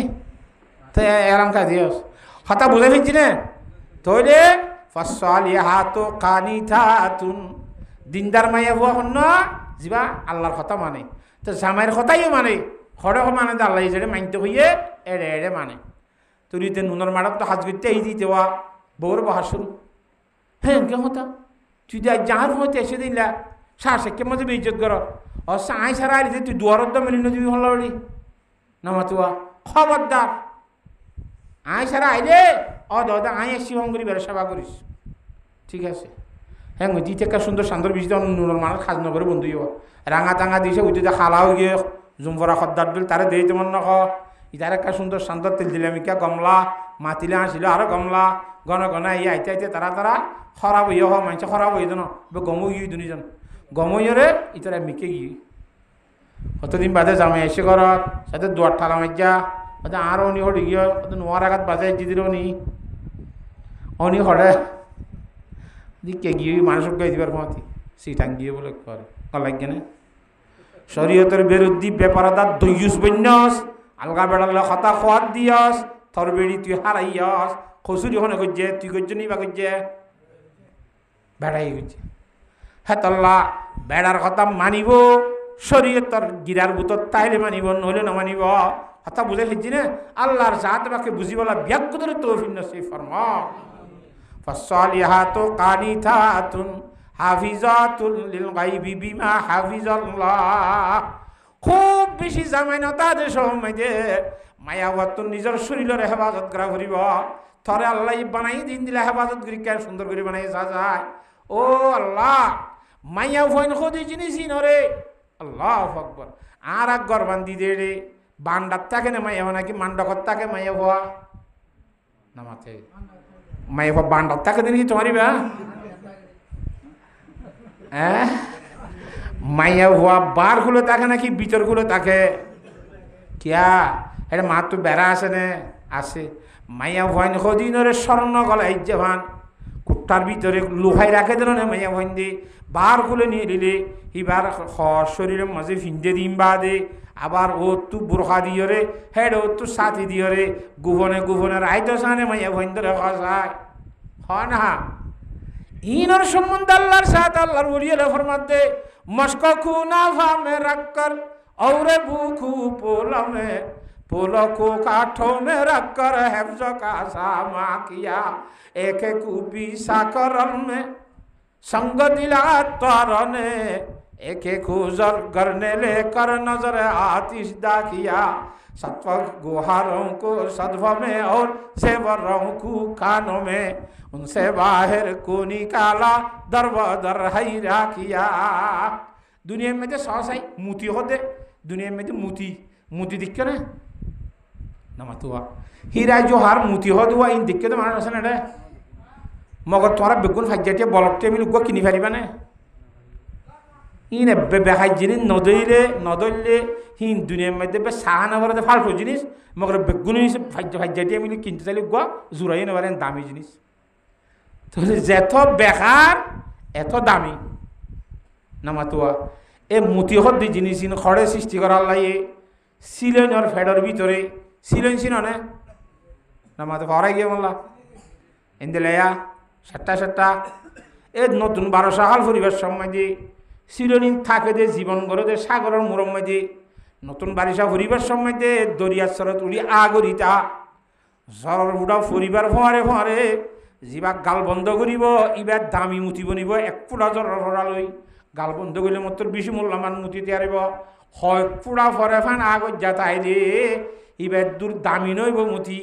[SPEAKER 1] তো এলান খাই দিও হতা বুঝে ফেলছি না তৈলে ফসল হাতো কানি থাতুন দিনদার মাইয়া বুয়া হন না যিবা আল্লাহর কথা মানে তো জামাইয়ের কথাইও মানে হরে মানে আল্লাহ যেটা মানতে হইয়ে এড়ে এড়ে মানে তুই নুনের মাড়ক তো হাত করতে এই দিতে হওয়া বউর বহা শুরু হ্যাঁ কে হতা তুই যাহার হইতে এসে দিলা শাসকে মধ্যে বেইজ্জত কর ও আই সারা আইলে তুই দুয়ারত তো মেলি নদী হলি নামাতুয়া খবরদার আই সারা আইলে ও দাদা আই এসছি হঙ্গরি বেড়ে সেবা করিস ঠিক আছে হ্যাঁ দিতে একটা সুন্দর সান্দর বেশি নুনের মাড়ক খাজ নগরে বন্ধু রাঙা টাঙা দিছে ওই যদি খালাও গিয়ে জুমফরা খদ্দার দিল তারা দেই তেমন নখ ইতার একটা সুন্দর শান্তর তেল দিলে আমি কে গমলা মাতিলে আসিল আরো গমলা গণ গণ এই আইতে আইতে তারা তারা খরাব হইয়া হ মানুষ খরাব হয়ে জন গমো গিয়ে দুজন গমইরে ইতারা মিকে গিয়ে কতদিন বাদে জামাই এসে ঘরত সাথে দুয়ার ঠালা মাইজা ওদের আর অনি হড়ি গিয়ে নোয়ার আঘাত বাজাই দিদির অনি হরে দিকে গিয়ে মানুষক গাই দিবার মতি সিটাং গিয়ে বলে করে লাগে না শরীয়তের বিরুদ্ধে বেপারাদার দইয়ুস বন্যস আলগা বেড়ালে কথা খোয়াদ দিয়স তোর বেড়ি তুই হারাইয়স খসুরি হনে করছে তুই করছে নিবা করছে বেড়াই করছে হ্যাঁ তল্লা বেড়ার কথা মানিব শরীয়তর গিরার বুতর তাইলে মানিব নহলে না মানিব কথা বুঝে ফেলছি না আল্লাহর জাত বাকে বুঝি বলা ব্যাকুদের তৌফিক নসিব ফরমা ফাসসালিহাতু কানিতাতুন হাফিজাতুল লিল গায়বি বিমা হাফিজাল্লাহ খুব বেশি জামাইনা তাদের সময় মায়াবত নিজের শরীরের হেফাজত করা করিব থরে আল্লাহ বানাই দিন দিলে হেফাজত করি কেন সুন্দর করে বানাই যায় ও আল্লাহ মাইয়া ভয়ন খোঁজে জিনিস নরে আল্লাহ আকবর আর এক গর বান্ধি দে রে বান্ডার থাকে না মাইয়া নাকি মান্ডকর থাকে মাইয়া ভয়া না মাথে মাইয়া ভয়া বান্ডার থাকে দিন কি তোমারই বা হ্যাঁ মাইয়া ভুয়া বার গুলো থাকে নাকি ভিতর গুলো থাকে কিয়া এটা মা তো বেড়া আছে না আছে মাইয়া ভয়ন কদিনরে স্বর্ণ গলায় জান কুট্টার ভিতরে লোহাই রাখে দিল না মাইয়া ভয়ন দিয়ে বার গুলো নিয়ে দিলে এবার শরীরের মাঝে ফিন্দে দিন বাদে আবার ও তু বোরখা দিয়ে রে হেড ও তু সাথী দিয়ে রে গুভনে গুভনে রাইতো সানে মাইয়া ভয়ন ধরে খায় হয় না ইনর সম্বন্ধে আল্লাহর সাথে আল্লাহর ওলিয়ালে ফরমাতে मस्को खूनाफा में रखकर और भूखू पोलो को काठों में रखकर हिफ्ज़ का सामा किया एक कूपी साकरन में संग दिला तारने एक खुजर करने लेकर नजर आतिशदा किया सत्व गुहारों को सदफा में और जेवरों को कानों में उनसे बाहर को निकाला दरबदर हैरा किया दुनिया में तो साई मुती होते दुनिया में तो मुती दिख ना नमतुआ हीरा जो हार मुती हो दुआ इन दिक्कत तो माना रसन है मगर तुम्हारा बेगुन फज्जाते बलकते मिल गो किनी फेरी बने इन बेहाई जिनिस नदले हिन दुनिया में तो साहाना बरते फाल्टो जिनिस मगर बेगुन फज्जाते मिल किनते चाइले गो जुराई ना बारें दामी जिनिस तो जेतो बेकार एतो दामी नामातुआ ए मुती हद्दी जिनिस इन खड़े सृष्टि करार लाइए सिलेन और फेडर भीतरे सिलेन सिनो ने नामातो फराई गया मोल्ला इंदलेया सट्टा ए नतून 12 साल परिवेश सम्मादे सिलेनिन थाके दे जीवन गड़े दे सागरर मुरम मध्य नतून बारिशा परिवेश सम्मादे दरिया सरत उड़ी আগরিতা জরর বুড়া পরিবার ফরে জিবা গাল বন্ধ করিব ইবার দামি মুতি বনিব এক ফুটা জরর হরালই গাল বন্ধ করলে মাত্র বেশি মূল্যমান মুতি তৈরিব হয় ফুটা ফরে ফান আগত যাতাই দে ইবার দূর দামি নইব মুতি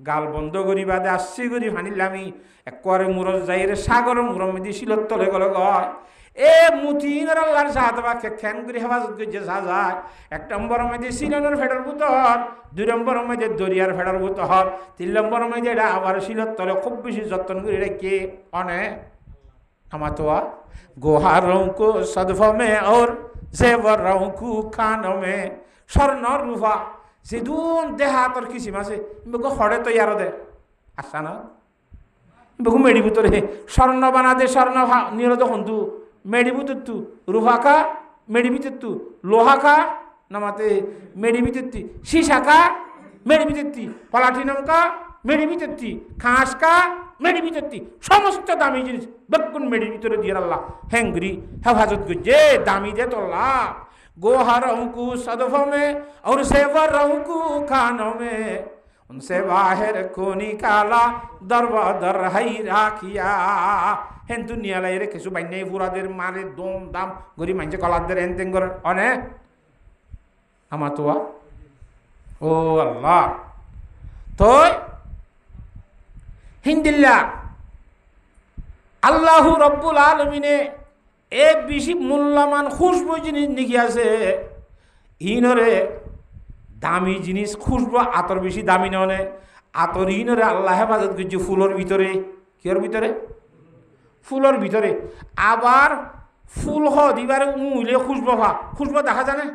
[SPEAKER 1] গাল বন্ধ করিবা দে আসছি করি ফানিলামি একবারে মুরজ যাইরে সাগরের মুরম মধ্যে শিলত তলে গেল গয় এ মুতিনের আল্লাহর সাহাবাকে খেন করে হেফাজত করছে সাজায় 1 নম্বর মধ্যে সিলনের ফেডার বুতর 2 নম্বর মধ্যে দরিয়ার ফেডার বুতর 3 নম্বর মধ্যে এটা আবার শিলত তলে খুব বেশি যত্ন করে রেখে অনে আমাতোয়া गोहारों को सदफों में और জেবরাউকু খানমে স্বর্ণ রূপা যেদুন দেহাতর কিসিম আছে বেগো হরে তো ইয়ারো দে আসা না বেগো মেডি ভিতরে স্বর্ণ বানা দে স্বর্ণ নিরদ হন্দু মেডি ভিতর তু রূপা কা মেডি ভিতর তু লোহা কা নামাতে মেডি ভিতর তি সীসা কা মেডি ভিতর তি প্লাটিনাম কা মেডি ভিতর তি খাস কা মেডি ভিতর তি সমস্ত দামি জিনিস বেগুন মেডি ভিতরে দিয়ে আল্লাহ হেঙ্গরি হেফাজত করছে দামি দে তোল্লা गोहरों को सदफों में और सेवरों को खानों में उनसे बाहर को निकाला दरवादर हैरा किया हें दुनिया लाई रे किसु बाइने पूरा देर मारे दोम दाम गोरी मांचे कलाद देर हें तेंगर अने अमातुआ ओ अल्लाह तो हिंदिल्ला अल्लाहु रब्बुल आलमीने एक बेশি মূল্যবান খুশবু জিনিস নিকি আছে ইনরে দামি জিনিস খুশবু আতর বেশি দামি ননে আতর ইনরে আল্লাহ হেফাজত করছে ফুলের ভিতরে কির ভিতরে ফুলের ভিতরে আবার ফুল হ দিবারে উইলে খুশবু দেখা জানে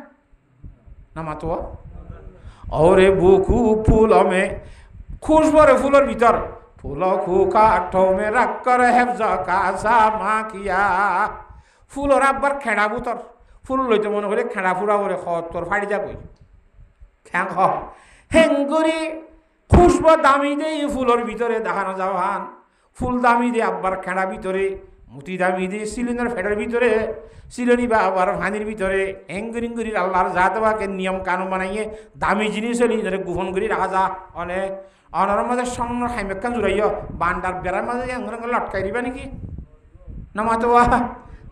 [SPEAKER 1] না মাতোয়া ওরে বুকু ফুল মে খুশবুরে ফুলের ভিতর ফুল খুকা ঠোমে রাখ কর হেফজা কাসা মা কিয়া ফুলর আব্বার খেড়া বুতর ফুল লইতে মনে করে খেড়া ফুড়া করে তোর ফাড়ি যাবো খ্যাং হেঙ্গুরি খুশবু দামি দে ফুলর ভিতরে দেখানো যাওয়ান ফুল দামি দে আব্বার খেড়া ভিতরে মুতি দামি দে সিলিন্ডার ফেটার ভিতরে সিলনি বা আবার ভানির ভিতরে হেঙ্গুরি আল্লাহর জাতবাকে নিয়ম কানুন বানাইয়ে দামি জিনিস নিজের গোপন করে রাখা যা অনেক অনার মাঝে স্বর্ণ হাইমেকান জুড়াইয় বান্ডার বেড়ার মাঝে লটকাই দিবা নাকি না মাতোয়া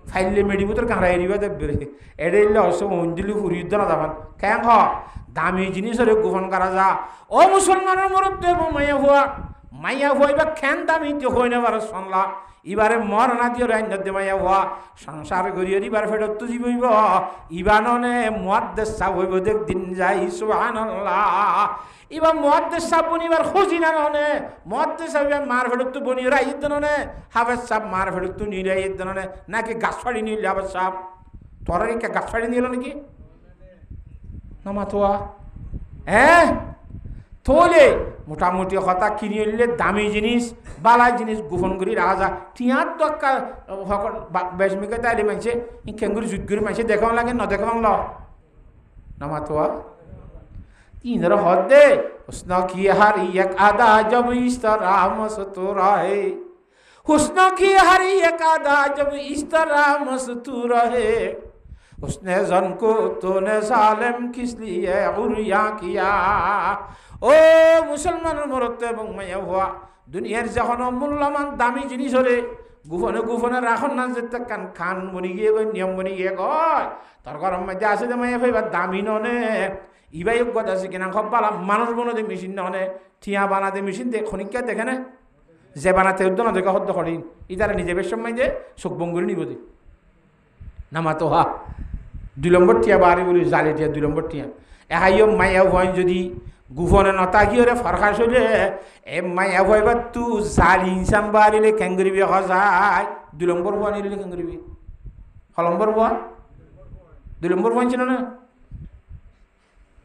[SPEAKER 1] ফাইলে মেডি ভিতর কাঁড়াই দিবা দেবে এটা এলে অবশ্য অঞ্জলি ফুরিয়ে না যাবান কেন দামি জিনিসের গোপন করা যা ও মুসলমানের মরতে মাইয়া হওয়া এবার খেন দামি হই না বার শুনলা এবারে মর না দিয়ে রান্না মাইয়া হওয়া সংসার করিয়ে এবার ফেরত তো জীবইব ইবাননে মুয়াদ্দেস সাহেব হইব দেখ দিন যাই সুবহানাল্লাহ এবার মুয়াদ্দেস সাহেব বনিবার খুঁজি না ননে মুয়াদ্দেস সাহেব মার ফেরত তো বনি রাইদ ননে হাফেজ সাহেব মার ফেরত তো নিয়ে রাইদ ননে নাকি গাছ ফাড়ি নিলে হাফেজ সাহেব তোরা কি গাছ ফাড়ি নিল নাকি না মাতোয়া হ্যাঁ তোলে মোটামুটি কথা কিনে নিলে দামি জিনিস বালা জিনিস গোপন করে রাখা যা টিয়ার তো বেশমিকে তাইলে মানছে খেঙ্গুরি জুট করে মানছে দেখাও লাগে ন দেখাও ল না মাতোয়া তিনর হদে हुस्न की हर एक अदा जब इस तरह मस्तूर है हुस्न की हर एक अदा जब इस तरह मस्तूर है उसने जन को तूने सालिम किस लिए उरिया किया ओ मुसलमान मरते এবং মাইয়া হওয়া দুনিয়ার যখন মূল্যবান দামি জিনিস হলে গোপনে রাখন না যেতে খান বনি গিয়ে নিয়ম বনি গিয়ে কয় তোর গরম মধ্যে আছে যে মাইয়া ফাইবার দামি ননে ইবাই গদ আছে কিনা সব বালা মানুষ বনতে মেশিন ননে ঠিয়া বানাতে মেশিন দে খনিকা দেখে না যে বানাতে উদ্য না দেখে হদ্দ করিন ইতারা নিজে বেশ সময় যে চোখ বঙ্গুরি নিব দি নামাতো হা 2 নম্বর টিয়া বাড়ি বলি জালে টিয়া 2 নম্বর টিয়া এহাইও মাইয়া ভয় যদি গুফনে নতা গিয়ে ফরখাস হলে এ মাইয়া ভয়বার তু জালি ইনসান বাড়িলে ক্যাঙ্গরিবি হজায় 2 নম্বর ভয় নিলে ক্যাঙ্গরিবি হ নম্বর ভয় 2 নম্বর ভয় ছিল না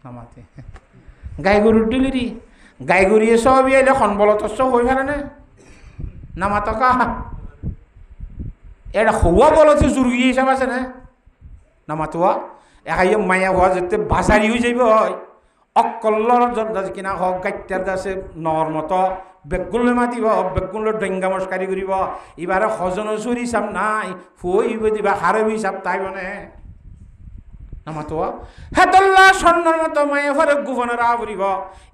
[SPEAKER 1] নামাতে গাই গরুর ডিলিরি গাই গরিয়ে সব এলে খনবলতস্য হয়ে ফেলে না নামাতকা এটা হওয়া বলছে জুরগি হিসাব আছে না নামাতোয়া একাই মাইয়া হওয়া যেতে বাসারি হয়ে যাইব অকল্লর কিনা হক গাইটার দাসে নর মতো বেগুলো মাতিব বেগুলো ডেঙ্গা মস্কারি করিব এবারে হজন চুরি চাপ নাই ফুইব দিবা হারবি চাপ তাই মানে নামাতোয়া হেতল্লা স্বর্ণর মতো মায়ে ফরে গুফনের আবরিব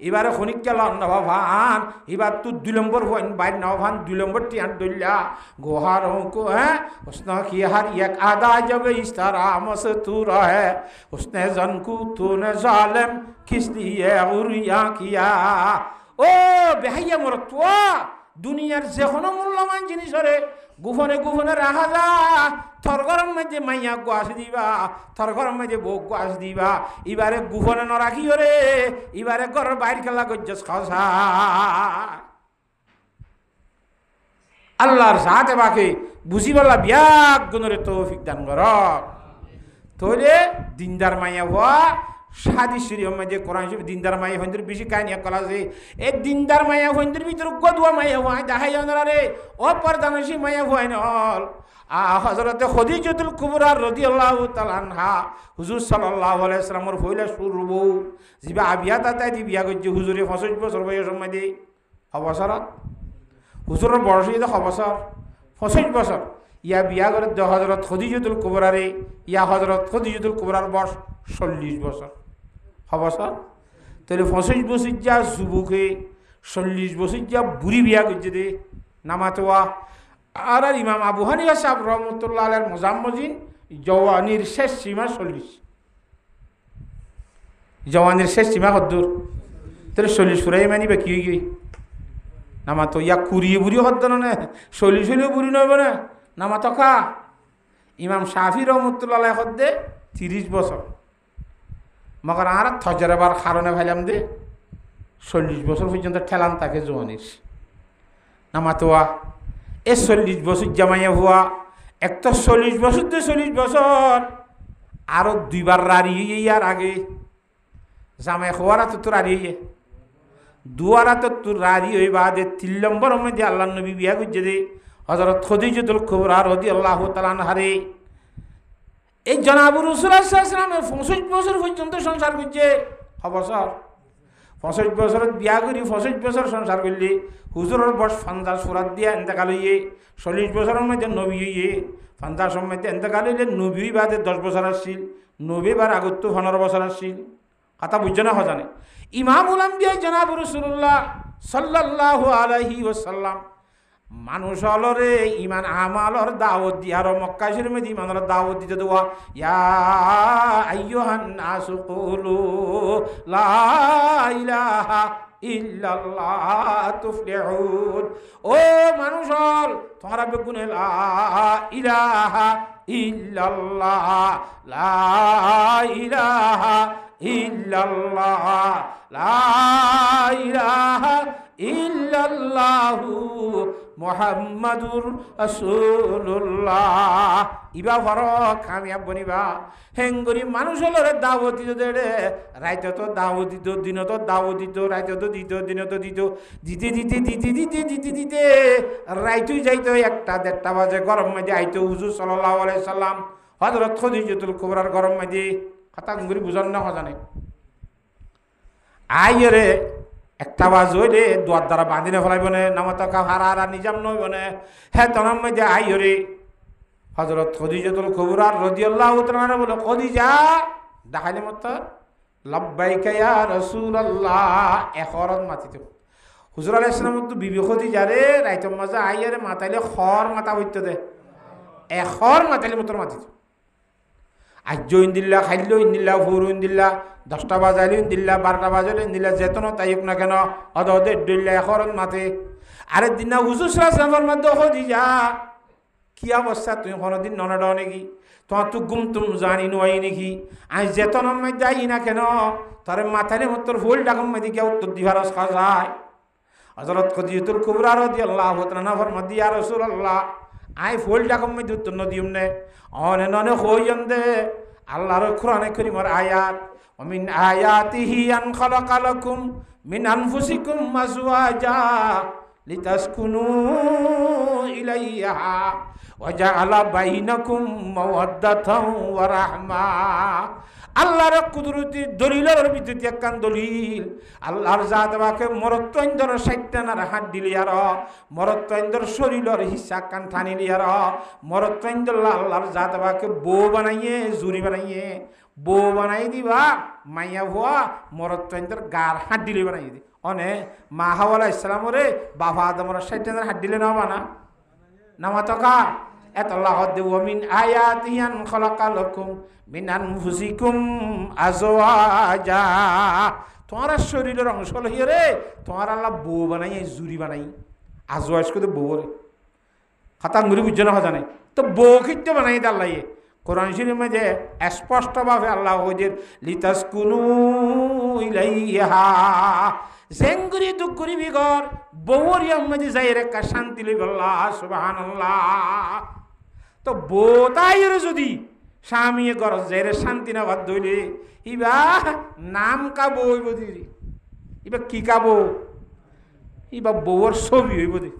[SPEAKER 1] এবারে খনিকা লন্ডা ভান এবার তু 2 নম্বর হইন বাইর নাও ভান 2 নম্বর টিয়ান দইলা গোহারোं को है उसने की हर एक अदा जब इस तरह मस्तूर है उसने जन को तूने जालिम किस लिए उरिया किया ও বেহাইয়া মরতুয়া দুনিয়ার যে কোনো মূল্যবান জিনিস হরে গোপনে রাখা যা তোর ঘরের মধ্যে মাইয়া গোয়াস দিবা তোর ঘরের মধ্যে বউ গোয়াস দিবা এবারে গোপনে ন রাখি রে এবারে ঘরের বাইর খেলা গজ্জস খাওয়া আল্লাহর সাথে বাকে বুঝিবালা বিয়াক গুণরে তৌফিক দান কর তাহলে দিনদার মাইয়া হওয়া সাদি শরীফ মধ্যে কোরআন শরীফ দিনদার মাইয়া হইন্দের বেশি কাহিনী করা আছে এই দিনদার মাইয়া হইন্দের ভিতরে গদুয়া মাইয়া হওয়া দেখাই রে অপরদানসী মাইয়া হওয়াই নল হযরতে খদিজাতুল কুবরা রাদিয়াল্লাহু তাআলা আনহা হুজুর সাল্লাল্লাহু আলাইহি ওয়াসাল্লামের হইলা শুরু বউ জিবা আবিয়া তাতাই দি বিয়া করছে হুজুরে 25 বছর বয়স মধ্যে অবসরত হুজুরের বয়স হইছে অবসর 25 বছর ইয়া বিয়া করে হযরত খদিজাতুল কুবরা রে ইয়া হযরত খদিজাতুল কুবরার বয়স 40 বছর অবসর তাহলে 25 বছর যা যুবকে 40 বছর যা বুড়ি বিয়া করছে দে নামাতোয়া আর ইমাম আবু হানিফা সাহেব রহমতুল্লাহ আলাইহির মুজাম্মজিন জওয়ানির শেষ সীমা 40 জওয়ানির শেষ সীমা কদ্দুর তাহলে 40 ফুরাই মানিবে কি হই নামাতো ইয়া কুড়িয়ে বুড়ি হদ্দ না 40 হলেও বুড়ি নইবে না নামাতো খা ইমাম শাফি রহমতুল্লাহ আলাইহি হদ্দে 30 বছর মগর আর থজরাবার কারণে ভাইলাম দে 40 বছর পর্যন্ত ঠেলান তাকে জওয়ানির নামাতোয়া এ 40 বছর জামাইয়া হওয়া একটা 40 বছর তো 40 বছর আরো দুইবার রাড়ি ইয়ার আগে জামাই হওয়ারা তো রাড়ি দুয়ারা তো তোর রাড়ি হই বাদে 3 নম্বর মধ্যে আল্লাহ নবী বিয়া করছে দে হযরত খদিজাতুল কুবরা রাদিয়াল্লাহু তাআলা আনহারে এই জনাব রাসূলুল্লাহ সাল্লাল্লাহু আলাইহি ওয়াসাল্লাম 65 বছর পর্যন্ত সংসার করছে অবসর 65 বছর বিয়া করি 65 বছর সংসার করলে হুজুরের বয়স 50 ফুরাত দিয়া ইন্তেকাল হইয়ে 40 বছরের মধ্যে নবী হইয়ে 50 মধ্যে ইন্তেকাল হইলে নবী বাদে 10 বছর আসছিল নবী বার আগত 15 বছর আসছিল কথা বুঝছ না হজানে ইমামুল আম্বিয়া জনাব রাসূলুল্লাহ সাল্লাল্লাহু আলাইহি ওয়াসাল্লাম মানুষ হলরে ইমান আমালর দাওয়াত দিয়ার মক্কা শরীফে ইমানের দাওয়াত দিতে দেওয়া ইয়া আইয়ুহান নাসু কুলু লা ইলাহা ইল্লাল্লাহ তুফলিহুন ও মানুষ হল তোমরা বেগুনে লা ইলাহা ইল্লাল্লাহ লা ইলাহা ইল্লাল্লাহ লা ইলাহা ইল্লাল্লাহু মুহাম্মাদুর রাসূলুল্লাহ ইবা বড় কামিয়াব বনিবা হেঙ্গরি মানুষ হলরে দাওয়াত দিত দেড়ে রাইতে তো দাওয়াত দিত দিন তো দাওয়াত দিত রাইতে তো দিত দিন তো দিত দিতে দিতে দিতে দিতে দিতে দিতে রাইতুই যাইতো 1টা 1:30 বাজে গরম মধ্যে আইতো হুজুর সাল্লাল্লাহু আলাইহি সাল্লাম হযরত খদিজাতুল কুবরার গরম মধ্যে কথা গুরি বুঝান না জানে আইরে 1টা বাজ হইলে দুয়ার দ্বারা বাঁধিনে ফেলাইব না নামাতা কা হারা নিজাম নইব না হ্যাঁ তনার মধ্যে আইরে হযরত খদিজাতুল কুবরা রাদিয়াল্লাহু তাআলা বলে খদিজা দেখাইলে মত লাব্বাইকা ইয়া রাসূলুল্লাহ এখরত মাতিতে হুজুর আলাইহিস সালাম তো বিবি খদিজা রে রাইত মাঝে আইরে মাতাইলে খর মাথা হইতে দে এখর মাতাইলে মতর মাতিতে আজ্য ইন্দিল্লা খাইল ইন্দিল্লা ফুরু ইন্দিল্লা 10টা বাজাইল ইন্দিল্লা 12টা বাজাইল ইন্দিল্লা যেতন তাইক না কেন অদে দিল্লা এখরত মাতে আরে দিন হুজুর সাল্লাল্লাহু আলাইহি ওয়াসাল্লামের মধ্যে খদিজা কি অবস্থা তুই কোনদিন ননড নাকি তোমার তো গুম তুম জানি নই নাকি আজ যেতন যাই না কেন তার মাথায় মতর ফুল ডাকম মধ্যে গিয়ে উত্তর দিবার সাজায় হযরত খদিজাতুল কুবরা রাদিয়াল্লাহু তাআলা ফরমাদ ইয়া রাসূলুল্লাহ আই ফুল ডাকম মধ্যে উত্তর নদিম নে অনে ননে হইন দে আল্লাহর কোরআনে কারীমের আয়াত ওমিন আয়াতিহি আন খালাকা লাকুম মিন আনফুসিকুম আজওয়াজা লিতাসকুনু ইলাইহা ওয়া জাআলা বাইনাকুম মাওয়াদ্দাতাও ওয়া রাহমা আল্লাহর কুদরতি দলিলের ভিতরে একখান দলিল আল্লাহর জাত বাকে মরত্বইন্দর 60টার হাত দিলি আর মরত্বইন্দর শরীরের হিস্সা কান ঠানিলি আর মরত্বইন্দর আল্লাহর জাত বাকে বউ বানাইয়ে জুরি বানাইয়ে বউ বানাই দিবা মাইয়া ভুয়া মরত্বইন্দর গার হাত দিলি বানাই দি অনে মা হাওয়া আলাইহিস সালাম রে বাবা আদমর 60টার হাত দিলে না বানা নামাতকা এতল্লাহ দেওয়া মিন আয়াতিয়ান খালাকা লাকুম মিন আনফুসিকুম আজওয়াজা তোমার শরীরের অংশ লইয়ে রে তোমার আল্লাহ বউ বানাই জুরি বানাই আজওয়াজ করে বউ রে খাতাঙ্গুরি বুঝছে না জানে তো বউ খিটতে বানাই আল্লাহ কোরআন শরীফের মধ্যে স্পষ্টভাবে আল্লাহ ওদের লিতাসকুনু ইলাইহা জেঙ্গুরি দুগুরি বিগর বউরিয়ার মধ্যে যাই রেখা শান্তি লইব আল্লাহ সুবহানাল্লাহ তো বউ তাইরে যদি স্বামী গরজ যাইরে শান্তি না বাদ ধইলে ইবা নাম কাবো হইব দিদি ইবা কি কাবো ইবা বউর ছবি হইব দি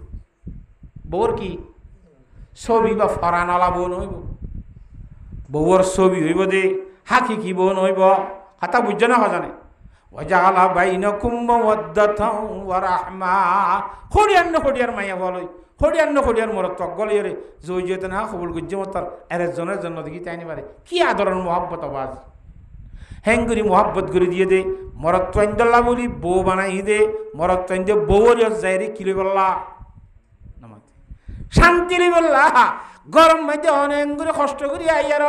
[SPEAKER 1] বউর কি ছবি বা ফরানলা বউ নইব বউর ছবি হইব দে হাকি কি বউ নইব কথা বুঝছো না হজানে ওয়াজালা বাইনাকুম মাওয়াদ্দাতাও ওয়া রাহমা খড়িয়ার মাইয়া বলই খড়িয়ার মরত তকগলিরে জইজেতে না কবুল গুজ্জে মতার এরেজনের জন্য দেখি তাইনি পারে কি আদরণ মোহাব্বত আওয়াজ হেঙ্গুরি মোহাব্বত করে দিয়ে দে মরত তৈন্দল্লা বলি বউ বানাই দে মরত তৈন্দ বউর যাইরে কিলে বললা নামাতে শান্তি বললা গরম মধ্যে অনেক করে কষ্ট করি আইয়ার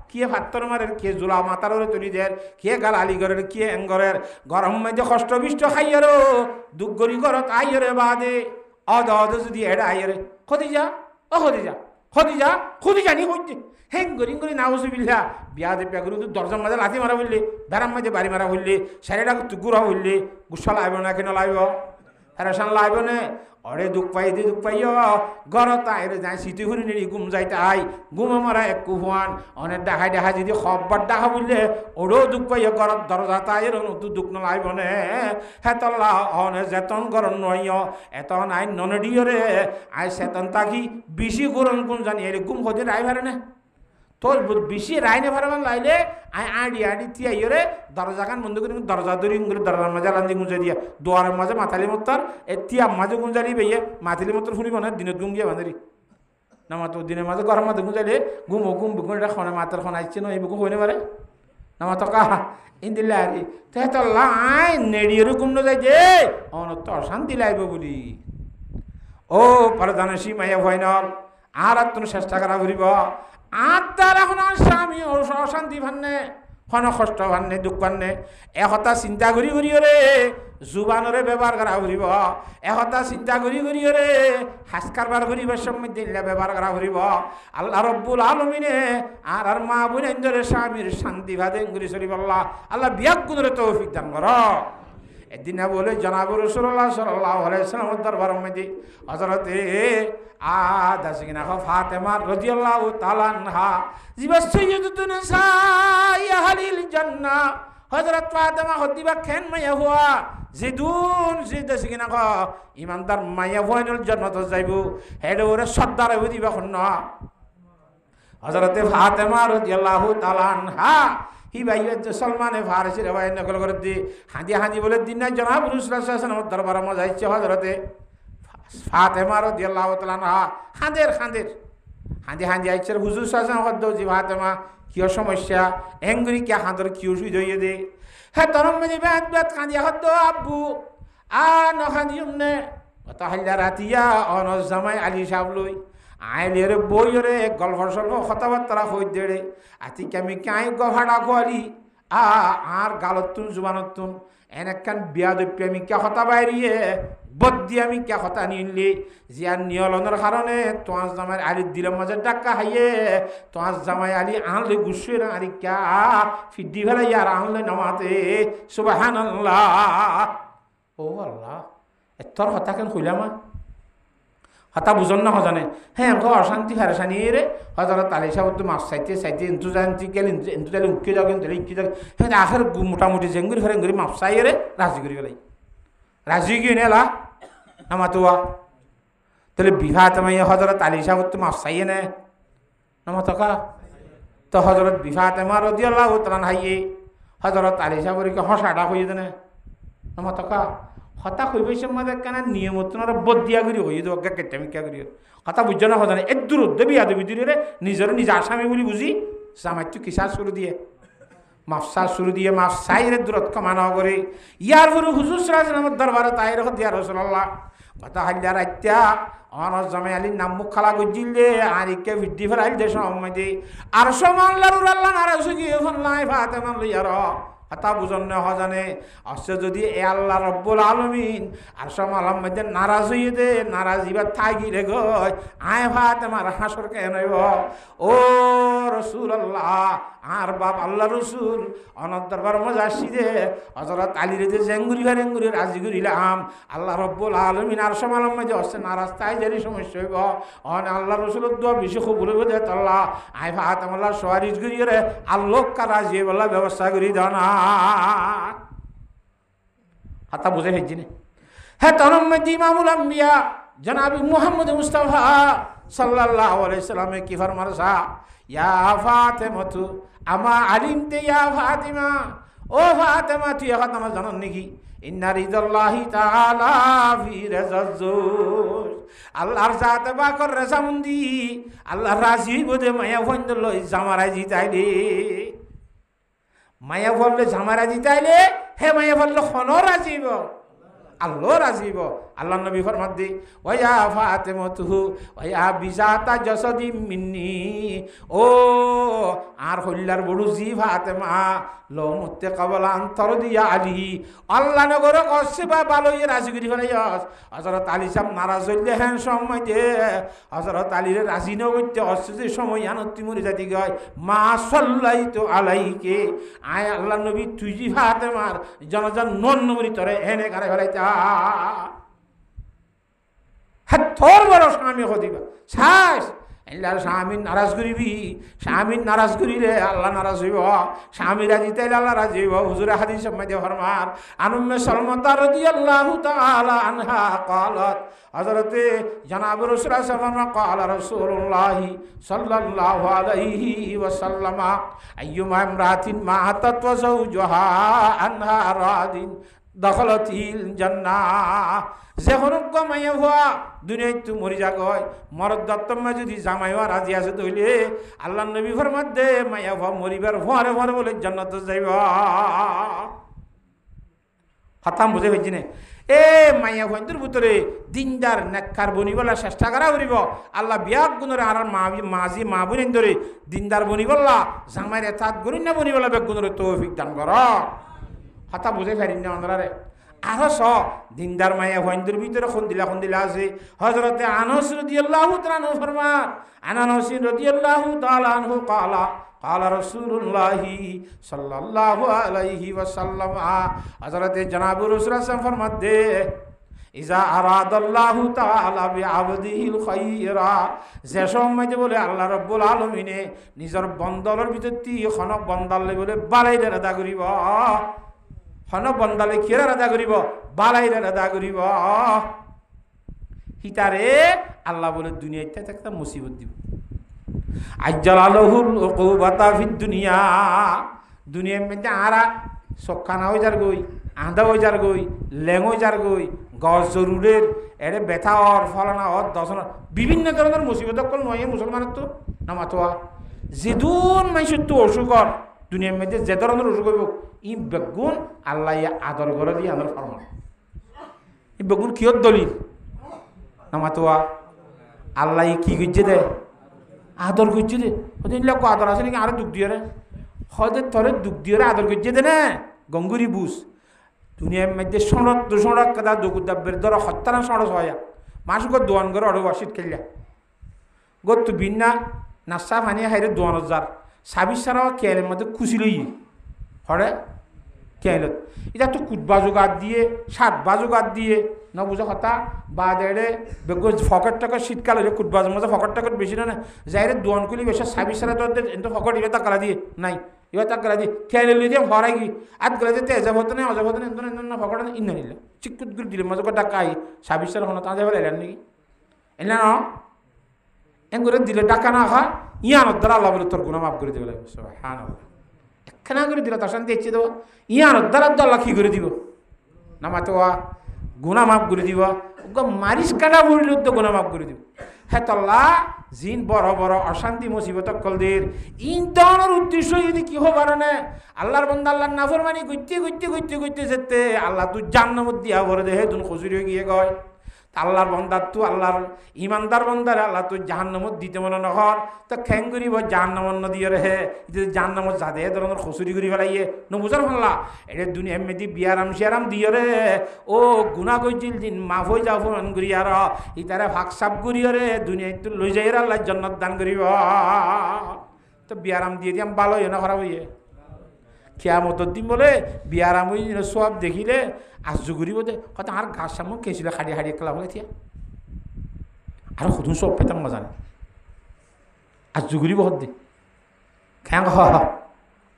[SPEAKER 1] কে ভাত্তর মারের কে জোলা মাতার তুলি দের কে গাল আলিগরের কে এঙ্গরের গরম মধ্যে কষ্ট বিষ্ট খাইয়ার দুঃখ গরি গরত আইয়রে বাদে অদ যদি এড়া আইয়রে খদিজা নি হইতে হেঙ্গরি নাউজুবিল্লা বিয়া দে পেগুরু দরজার মাঝে লাথি মারা হইলে বেড়ার মাঝে বাড়ি মারা হইলে শাড়িটা তুগুরা হইলে গুসা লাইব না কেন লাইব হেরাসান লাইব নে অরে দুঃখ পাইও গরত আইরে যাই সিটি ঘুরি নিড়ি গুম যাইতে আই গুম মারা এক কুহান অনেক দেখা যদি খবর দেখা বললে ওরও দুঃখ পাইও গরত দরজা তাইর নতু দুঃখ নলাইব নে হেতল্লা অনে যেতন গরম নইও এত নাই ননডিয়রে আই সেতন তাকি বেশি গরম কোন জানি এর গুম হতে রাই পারে না তোর বেশি রাইনে ভারমান লাইলে আই আডি তিয়াইরে দরজাখান বন্ধ করে দরজা ধরি দরজার মাঝে লান্দি গুঁজে দিয়া দুয়ারের মাঝে মাথালি মত্তর এ তিয়ার মাঝে গুঞ্জালি বেয়ে মাথালি মত্তর ফুরিব না দিনত গুঙ্গিয়া বাঁধারি না মাতো দিনের মাঝে গরম মাঝে গুঞ্জালে গুম বুকুন এটা খনে মাতার খন আসছে না এই বুকু হইনে পারে না মাতো কাহা ইন্দিল্লা আরি তো লাই নেড়িয়েরও গুম যাই যে অনত অশান্তি লাইব বলি ও পরদানসী মাইয়া ভয়নল আর তুমি চেষ্টা করা ঘুরিব আত্মার এখন স্বামী অশান্তি ভান্নে খন কষ্ট ভান্নে দুঃখ ভান্নে একতা চিন্তা ঘুরি রে জুবানরে ব্যবহার করা ঘুরিব একতা চিন্তা ঘুরি রে হাস কারবার ঘুরিবার সময় দিল্লা ব্যবহার করা ঘুরিব আল্লাহ রব্বুল আলমিনে আর মা বোনেন্দরে স্বামীর শান্তি ভাদে ঘুরি চলিব আল্লাহ বিয়াক গুণরে তৌফিক দান কর একদিন বলে জনাব রাসূলুল্লাহ সাল্লাল্লাহু আলাইহি ওয়াসাল্লামের দরবার মধ্যে হযরতে দাসিনা ফাতেমা রাদিয়াল্লাহু তাআলা আনহা জিবা সাইয়্যিদাতুন নিসাই আহলিল জান্নাহ হযরত ফাতেমা হদিবা খেন মাইয়া হুয়া জিদুন জিদাসিনা ক ইমানদার মাইয়া হইনল জান্নাত যাইব হেডে ওরে সর্দার হই দিবা খন হযরতে ফাতেমা রাদিয়াল্লাহু তাআলা আনহা হি ভাই সলমানে ফারসি রেওয়ায়ত নকল করে দি হাঁদি বলে দিন না জনাব রাসূলুল্লাহ সাল্লাল্লাহু আলাইহি ওয়াসাল্লাম দরবারে মজা আইছে হযরতে ফাতেমা রাদিয়াল্লাহু তাআলা আনহা হাঁদি আইছে হুজুর সাল্লাল্লাহু আলাইহি ওয়াসাল্লাম জি ফাতেমা কি সমস্যা এঙ্গুরি কি হাঁদর কি ওষুধ হইয়ে দে হ্যাঁ তরম মে বাত হাঁদি হদ্দ আব্বু ন হাঁদি উমনে তাহলে রাতিয়া অন জামাই আলী সাহেব লই আইলের বইরে গল্প সল্প কথাবার্তা হই দেড়ে আতিকে আমি কাই গভাড়া গোয়ালি আর গালতুন জুবানতুন এনেকান বিয়া দপ্পি আমি কে কথা বাইরিয়ে বদ্দি আমি কে কথা নিলি জিয়ার নিয়লনের কারণে তোমার জামাই আলী দিলের মাঝে ডাক্কা হাইয়ে তোমার জামাই আলী আনলে গুসুর আরি কা ফিডি ফেলাই আর আনলে নামাতে সুবহানাল্লাহ ও আল্লাহ এতর কথা কেন কইলাম হতা বুঝন না হজানে হ্যাঁ আমাকে অশান্তি ফেরেশানি রে হযরত আলী সাহেব তো মাছ চাইতে ইন্তু জানতি গেল ইন্তু তাহলে উকি যাও কিন্তু ইকি যাও হ্যাঁ আখের মোটামুটি জেঙ্গুরি ফেরেঙ্গুরি মাছ চাই রে রাজি করি গেলাই রাজি কি নেলা নামাতুয়া তাহলে বিভা তোমায় হযরত আলী সাহেব তো মাছ চাইয়ে নে নামাতকা তো হযরত বিভা তোমার রাদিয়াল্লাহু তাআলা হাইয়ে হযরত আলী সাহেবের কি হসাটা হইয়ে দেনে নামাতকা হতা কইবেছে মধ্যে কেন নিয়মত বদিয়া করি হই দো কেটামিকা করি কথা বুঝছো না হজানে এক দূরত্ব বিয়া দেবী দূরে নিজ আসামি বলি বুঝি জামাইতো কিসার শুরু দিয়ে মাফসা শুরু দিয়ে মাফ সাইরে দূরত কমানো করে ইয়ার পরে হুজুর সাল্লাল্লাহু আলাইহি ওয়াসাল্লামের দরবারে তাইর হদ ইয়া রাসূলুল্লাহ কথা হাইলা রাইত্যা অনস জামাই আলী নাম মুখ খালা গজিলে আরিকে ভিডি ফেরাইল দেশ সম্মতি আর সমাল্লাহু আল্লাহ নারাজ গিয়ে ফলাই ফাতেমা লইয়ার হতা বুঝন না হজানে অবশ্য যদি এ আল্লাহ রব্বুল আলমিন আর সমালাম মধ্যে নারাজ হইয়ে দে নারাজ ইবার থাকি রে গয় আয় ভাত আমার হাসর কেন ও রাসূলুল্লাহ আর বাপ আল্লাহ রসুল অনর দরবার মজা আসছি দে হযরত আলীর যে জেঙ্গুরি ঘরেঙ্গুরি রাজি করিলাম আল্লাহ রব্বুল আলামিন আর সমালম মধ্যে আসছে না রাস্তায় জারি সমস্যা হইব অন আল্লাহ রসুলের দোয়া বেশি কবুল হইব দে আল্লাহ আই ফাতেমা আল্লাহ সোয়ারিজ করিয়ে আল্লাহ রাজি বলা ব্যবস্থা করি দাও না হাতা বুঝে ফেলছি না হ্যাঁ তনম্মদি ইমামুল আম্বিয়া জনাব মুহাম্মদ মুস্তাফা সাল্লাল্লাহু আলাইহি সাল্লামে কি ফরমারসা ইয়া ফাতেমাতু আমা আলিমতে ইয়া ফাতিমা ও ফাতেমা তুই এখন আমার জানান নাকি ইন্না রিদাল্লাহি তাআলা ফি রাজাজ্জুজ আল্লাহর জাতে বাকর রেজামুন্দি আল্লাহ রাজি বদে মায়া ফন্দল জামারা জিতাইলে মায়া বললে জামারা জিতাইলে হে মায়া বললে খন রাজিব আল্লাহ রাজিব আল্লাহ নবী ফরমাত দি ওয়া ফাতেমাতুহু ওয়া বিজাতা জাসাদি মিন্নি ও আর হল্লার বড় জি ফাতেমা লো মুত্তাকাবালা আন্তর দিয়া আলী আল্লাহ নগর কসে বা ভালোই রাজি করি ফেলাইস হযরত আলী সাহেব নারাজ হইলে হ্যাঁ সময় দে হযরত আলীর রাজি ন করতে অসুজি সময় আনতি মরি জাতি গয় মা সাল্লাইতু আলাইকে আয় আল্লাহ নবী তুই জি ফাতেমার জনজন নন মরি তরে এনে করে ফেলাইতা হ্যাঁ তোর বড় স্বামী হদিবা শ্বাস আল্লাহর স্বামী নারাজ করিবি স্বামী নারাজ করিলে আল্লাহ নারাজ হইব স্বামী রাজি তাইলে আল্লাহ রাজি হইব হুজুরে হাদিস মধ্যে ফরমান আনুম্মে সালমাতা রাদিয়াল্লাহু তাআলা আনহা قالت হযরতে জনাব রাসূল সাল্লাল্লাহু قال رسول الله সাল্লাল্লাহু আলাইহি ওয়াসাল্লাম আইয়ুমা ইমরাতিন মাআতাত ওয়া যাওজুহা আনহা রাদিন দখলতিল জান্নাহ যে হরক মাইয়া হওয়া দুনিয়ায় তো মরি যাগয় মরদ দত্তম্মা যদি জামাই হওয়া রাজি আছে তৈলে আল্লাহ নবী ফরমাত দে মাইয়া হওয়া মরিবার ভরে ভরে বলে জান্নাত যাইব খতম বুঝে পেয়েছি না এ মাইয়া ভয়ন্তর ভিতরে দিনদার নেককার বনিবলা চেষ্টা করা করিব আল্লাহ বিয়াক গুণরে আর মাঝি মা বোন ধরে দিনদার বনিবলা জামাইর এতাত গরিন না বনিবলা বেগ গুণরে তৌফিক দান কর কথা বুঝে ফেরিন না অন্ধরারে আরো স দিনদার মায়া ভয়ন্তর ভিতরে খুন্দিলা আছে হযরতে আনাস রাদিয়াল্লাহু তাআলা আনহু ফরমান আনাস রাদিয়াল্লাহু তাআলা আনহু ক্বালা ক্বালা রাসূলুল্লাহি সাল্লাল্লাহু আলাইহি ওয়াসাল্লাম হযরতে জনাব রাসূল সাল্লাল্লাহু ফরমাত দে ইজা আরাদাল্লাহু তাআলা বিআবদিহিল খায়রা যে সময় বলে আল্লাহ রাব্বুল আলামিনে নিজের বন্দরের ভিতর তি খন বন্দালে বলে বালাইলে আদা করিব হন বন্দালে কিরা আদা করিব বালাইলে আদা করিব হিতারে আল্লাহ বলে দুনিয়াতে একটা মুসিবত দিব আজ্জালাহুল উকুবাতা ফিদ দুনিয়া দুনিয়ার মধ্যে আরা সকানা হয়ে যার গই আধা হয়ে যার গই লেং হয়ে যার গই গজ জরুরের এরে ব্যথা অর ফলানা অর দশনা বিভিন্ন ধরনের মুসিবত কল নয় মুসলমানের তো নামাতোয়া যেদুন মানুষের তো অসুখর দুনিয়ার মধ্যে যে ধরনের অসুখ হইব ই বেগুন আল্লাহ আদর করে দিয়ে আদর ফরমান ই বেগুন কিয়র দলিল নামাতোয়া আল্লাহ কি করছে দে আদর করছে দে ওদের লোক আদর আছে নাকি আরো দুঃখ দিয়ে রে হদের থরে দুঃখ দিয়ে আদর করছে দে না গঙ্গুরি বুঝ দুনিয়ার মধ্যে সড়ক কাদা দুকুদাব্বের ধর হত্যানা সড়ক হয় মাসুক দোয়ান করে অড় ওয়াশিট খেললা গত্তু বিন্না নাস্তা ফানি হাইরে দোয়ান যার সাবিস সারা কেলের মধ্যে খুশি লই হরে কেলত এটা তো কুটবা জোগাড় দিয়ে সাত বা জোগাড় দিয়ে না বুঝা কথা বা দেড়ে বেগ ফকট টাকা শীতকাল হলে কুটবাজের মধ্যে ফকট টাকট বেশি না যাইরে দোয়ান করলে বেশি সাবিস সারা তো ফকট এটা তাকালা দিয়ে নাই এবার তাকালা দিয়ে খেলে লিয়ে দিয়ে ভরাই গিয়ে আধ গেলে যে তেজাব হতো না অজাব হতো না এত না ফকট ইন্ন নিলে চিকুট করে দিলে মজা করে টাকাই সাবিস সারা হলো তাঁদের এলেন নাকি এলে না এন করে দিলে টাকা না খা ইয়ানোর দ্বারা আল্লাহ বলে তোর গুণা মাফ করে দেবে হ্যাঁ একখানা করে দিল তার শান্তি ইচ্ছে দেবো ইয়ানোর দ্বারা তো আল্লাহ কী করে দিব নামাতে গুণা মাফ করে দিব মারিস কাটা বললে তো গুণা মাফ করে দিব হ্যাঁ তল্লা জিন বড় বড় অশান্তি মুসিবত কলদের ইন্ধনের উদ্দেশ্য যদি কি হবার না আল্লাহর বন্ধা আল্লাহর নাফরমানি করতে যেতে আল্লাহ তুই জান্নাত দিয়া ভরে দেহে তুন খুশি হয়ে গিয়ে গয় আল্লাহর বন্দার তো আল্লাহর ইমানদার বন্দারে আল্লাহ তুই জাহান্নামত দিতে মনে নহর তো খ্যাং করিব জাহান্নামত নদিয়ে রেহে যদি জাহান্নামত যাদে ধরনের খুচুরি করি ফেলাইয়ে নবুজার ফেললা এটা দুনিয়া এমনি বিয়ারাম শিয়ারাম দিয়ে রে ও গুণা গৈছিল দিন মাফ হয়ে যাও ফোন করি আর ইতারে ভাগ সাপ করিও রে দুনিয়ায় তো লই যাই আল্লাহ জান্নাত দান করিব তো বিয়ারাম দিয়ে দিয়াম ভালো হইয়ে না খারাপ হইয়ে কিয়ামতের দিন বলে বিয়ারাম হই সব দেখিলে আশ্চর্য বোধে হয়তো আর গাছ সামনে খেয়েছিল হাড়িয়ে হাড়িয়ে খেলা বলে থিয়া আর সদুন সব পেতাম মজা নেই আশ্চর্য বহুত দি খ্যাং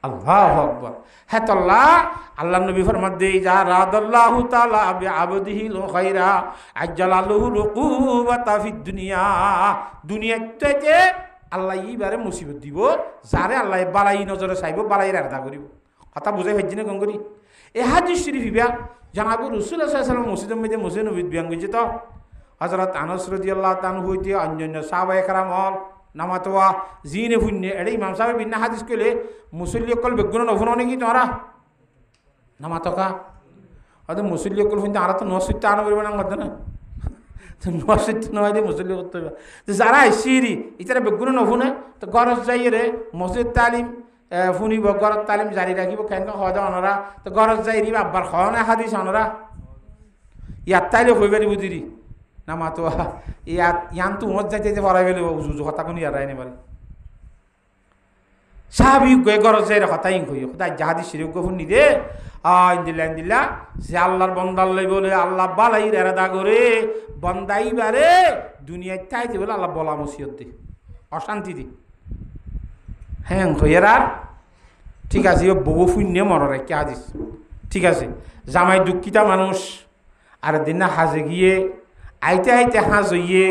[SPEAKER 1] আল্লাহু আকবার হ্যাঁ তল্লাহ আল্লাহ নবী ফরমাত দেই যা রাদাল্লাহু তাআলা বিআবদিহিল খায়রা আজ্জালালহু লুকুবাতা ফিদ দুনিয়া দুনিয়াতে আল্লাহ এইবারে মুসিবত দিব যারে আল্লাহ বালাই নজরে চাইব বালাইয়ের আদা করিব কথা বুঝাই পাইছি না গঙ্গরি এ হাদিস শরীফ বিয়া জানাবো রাসূলুল্লাহ সাল্লাল্লাহু আলাইহি ওয়াসাল্লাম মসজিদের মধ্যে মসজিদ নবীত বিয়ান গইছে তো হযরত আনাস রাদিয়াল্লাহু তাআলা হইতে অন্যান্য সাহাবায়ে কেরাম হল নামাতোয়া জিনে ফুন্নে এড়ে ইমাম সাহেব বিনা হাদিস কইলে মুসল্লি কল বেগুন নফুনো নাকি তোরা নামাতকা হয়তো মুসল্লি কল ফুন্নে আর তো নসিত আনা করিব না মত না নসিত নয় দে মুসল্লি করতে হবে তো যারা আইসিরি ইতারা বেগুন নফুনে তো গরজ যাই রে মসজিদ তালিম ফুনিব গরজ তালিম জারি রাখিব কেন হয় অনরা তো গরজ যাই রি আব্বার খাওয়া হাদিস অনরা ইয়াত তাইলে হইবে বুঝিরি নামাতোয়া ইয়ান তো মত যাইতে পড়াই ফেলে উজু কথা কোনো ইয়ারাই নে পারে সাহাবি গয়ে গরজ যাই কথা ইং হইও তাই জাহাদি শিরিক গফুন নি দে ইন্দিল্লা সে আল্লাহর বন্দাল্লাই বলে আল্লাহ বালাই এরাদা করে বন্দাই বারে দুনিয়ায় চাইতে বলে আল্লাহ বলা মুসিয়ত দে অশান্তি দি হ্যাঁ হইয়ার ঠিক আছে ও বউ শূন্য মনরে কে হাদিস ঠিক আছে জামাই দুঃখিতা মানুষ আর দিনা হাজে গিয়ে আইতে আইতে হাঁস হইয়ে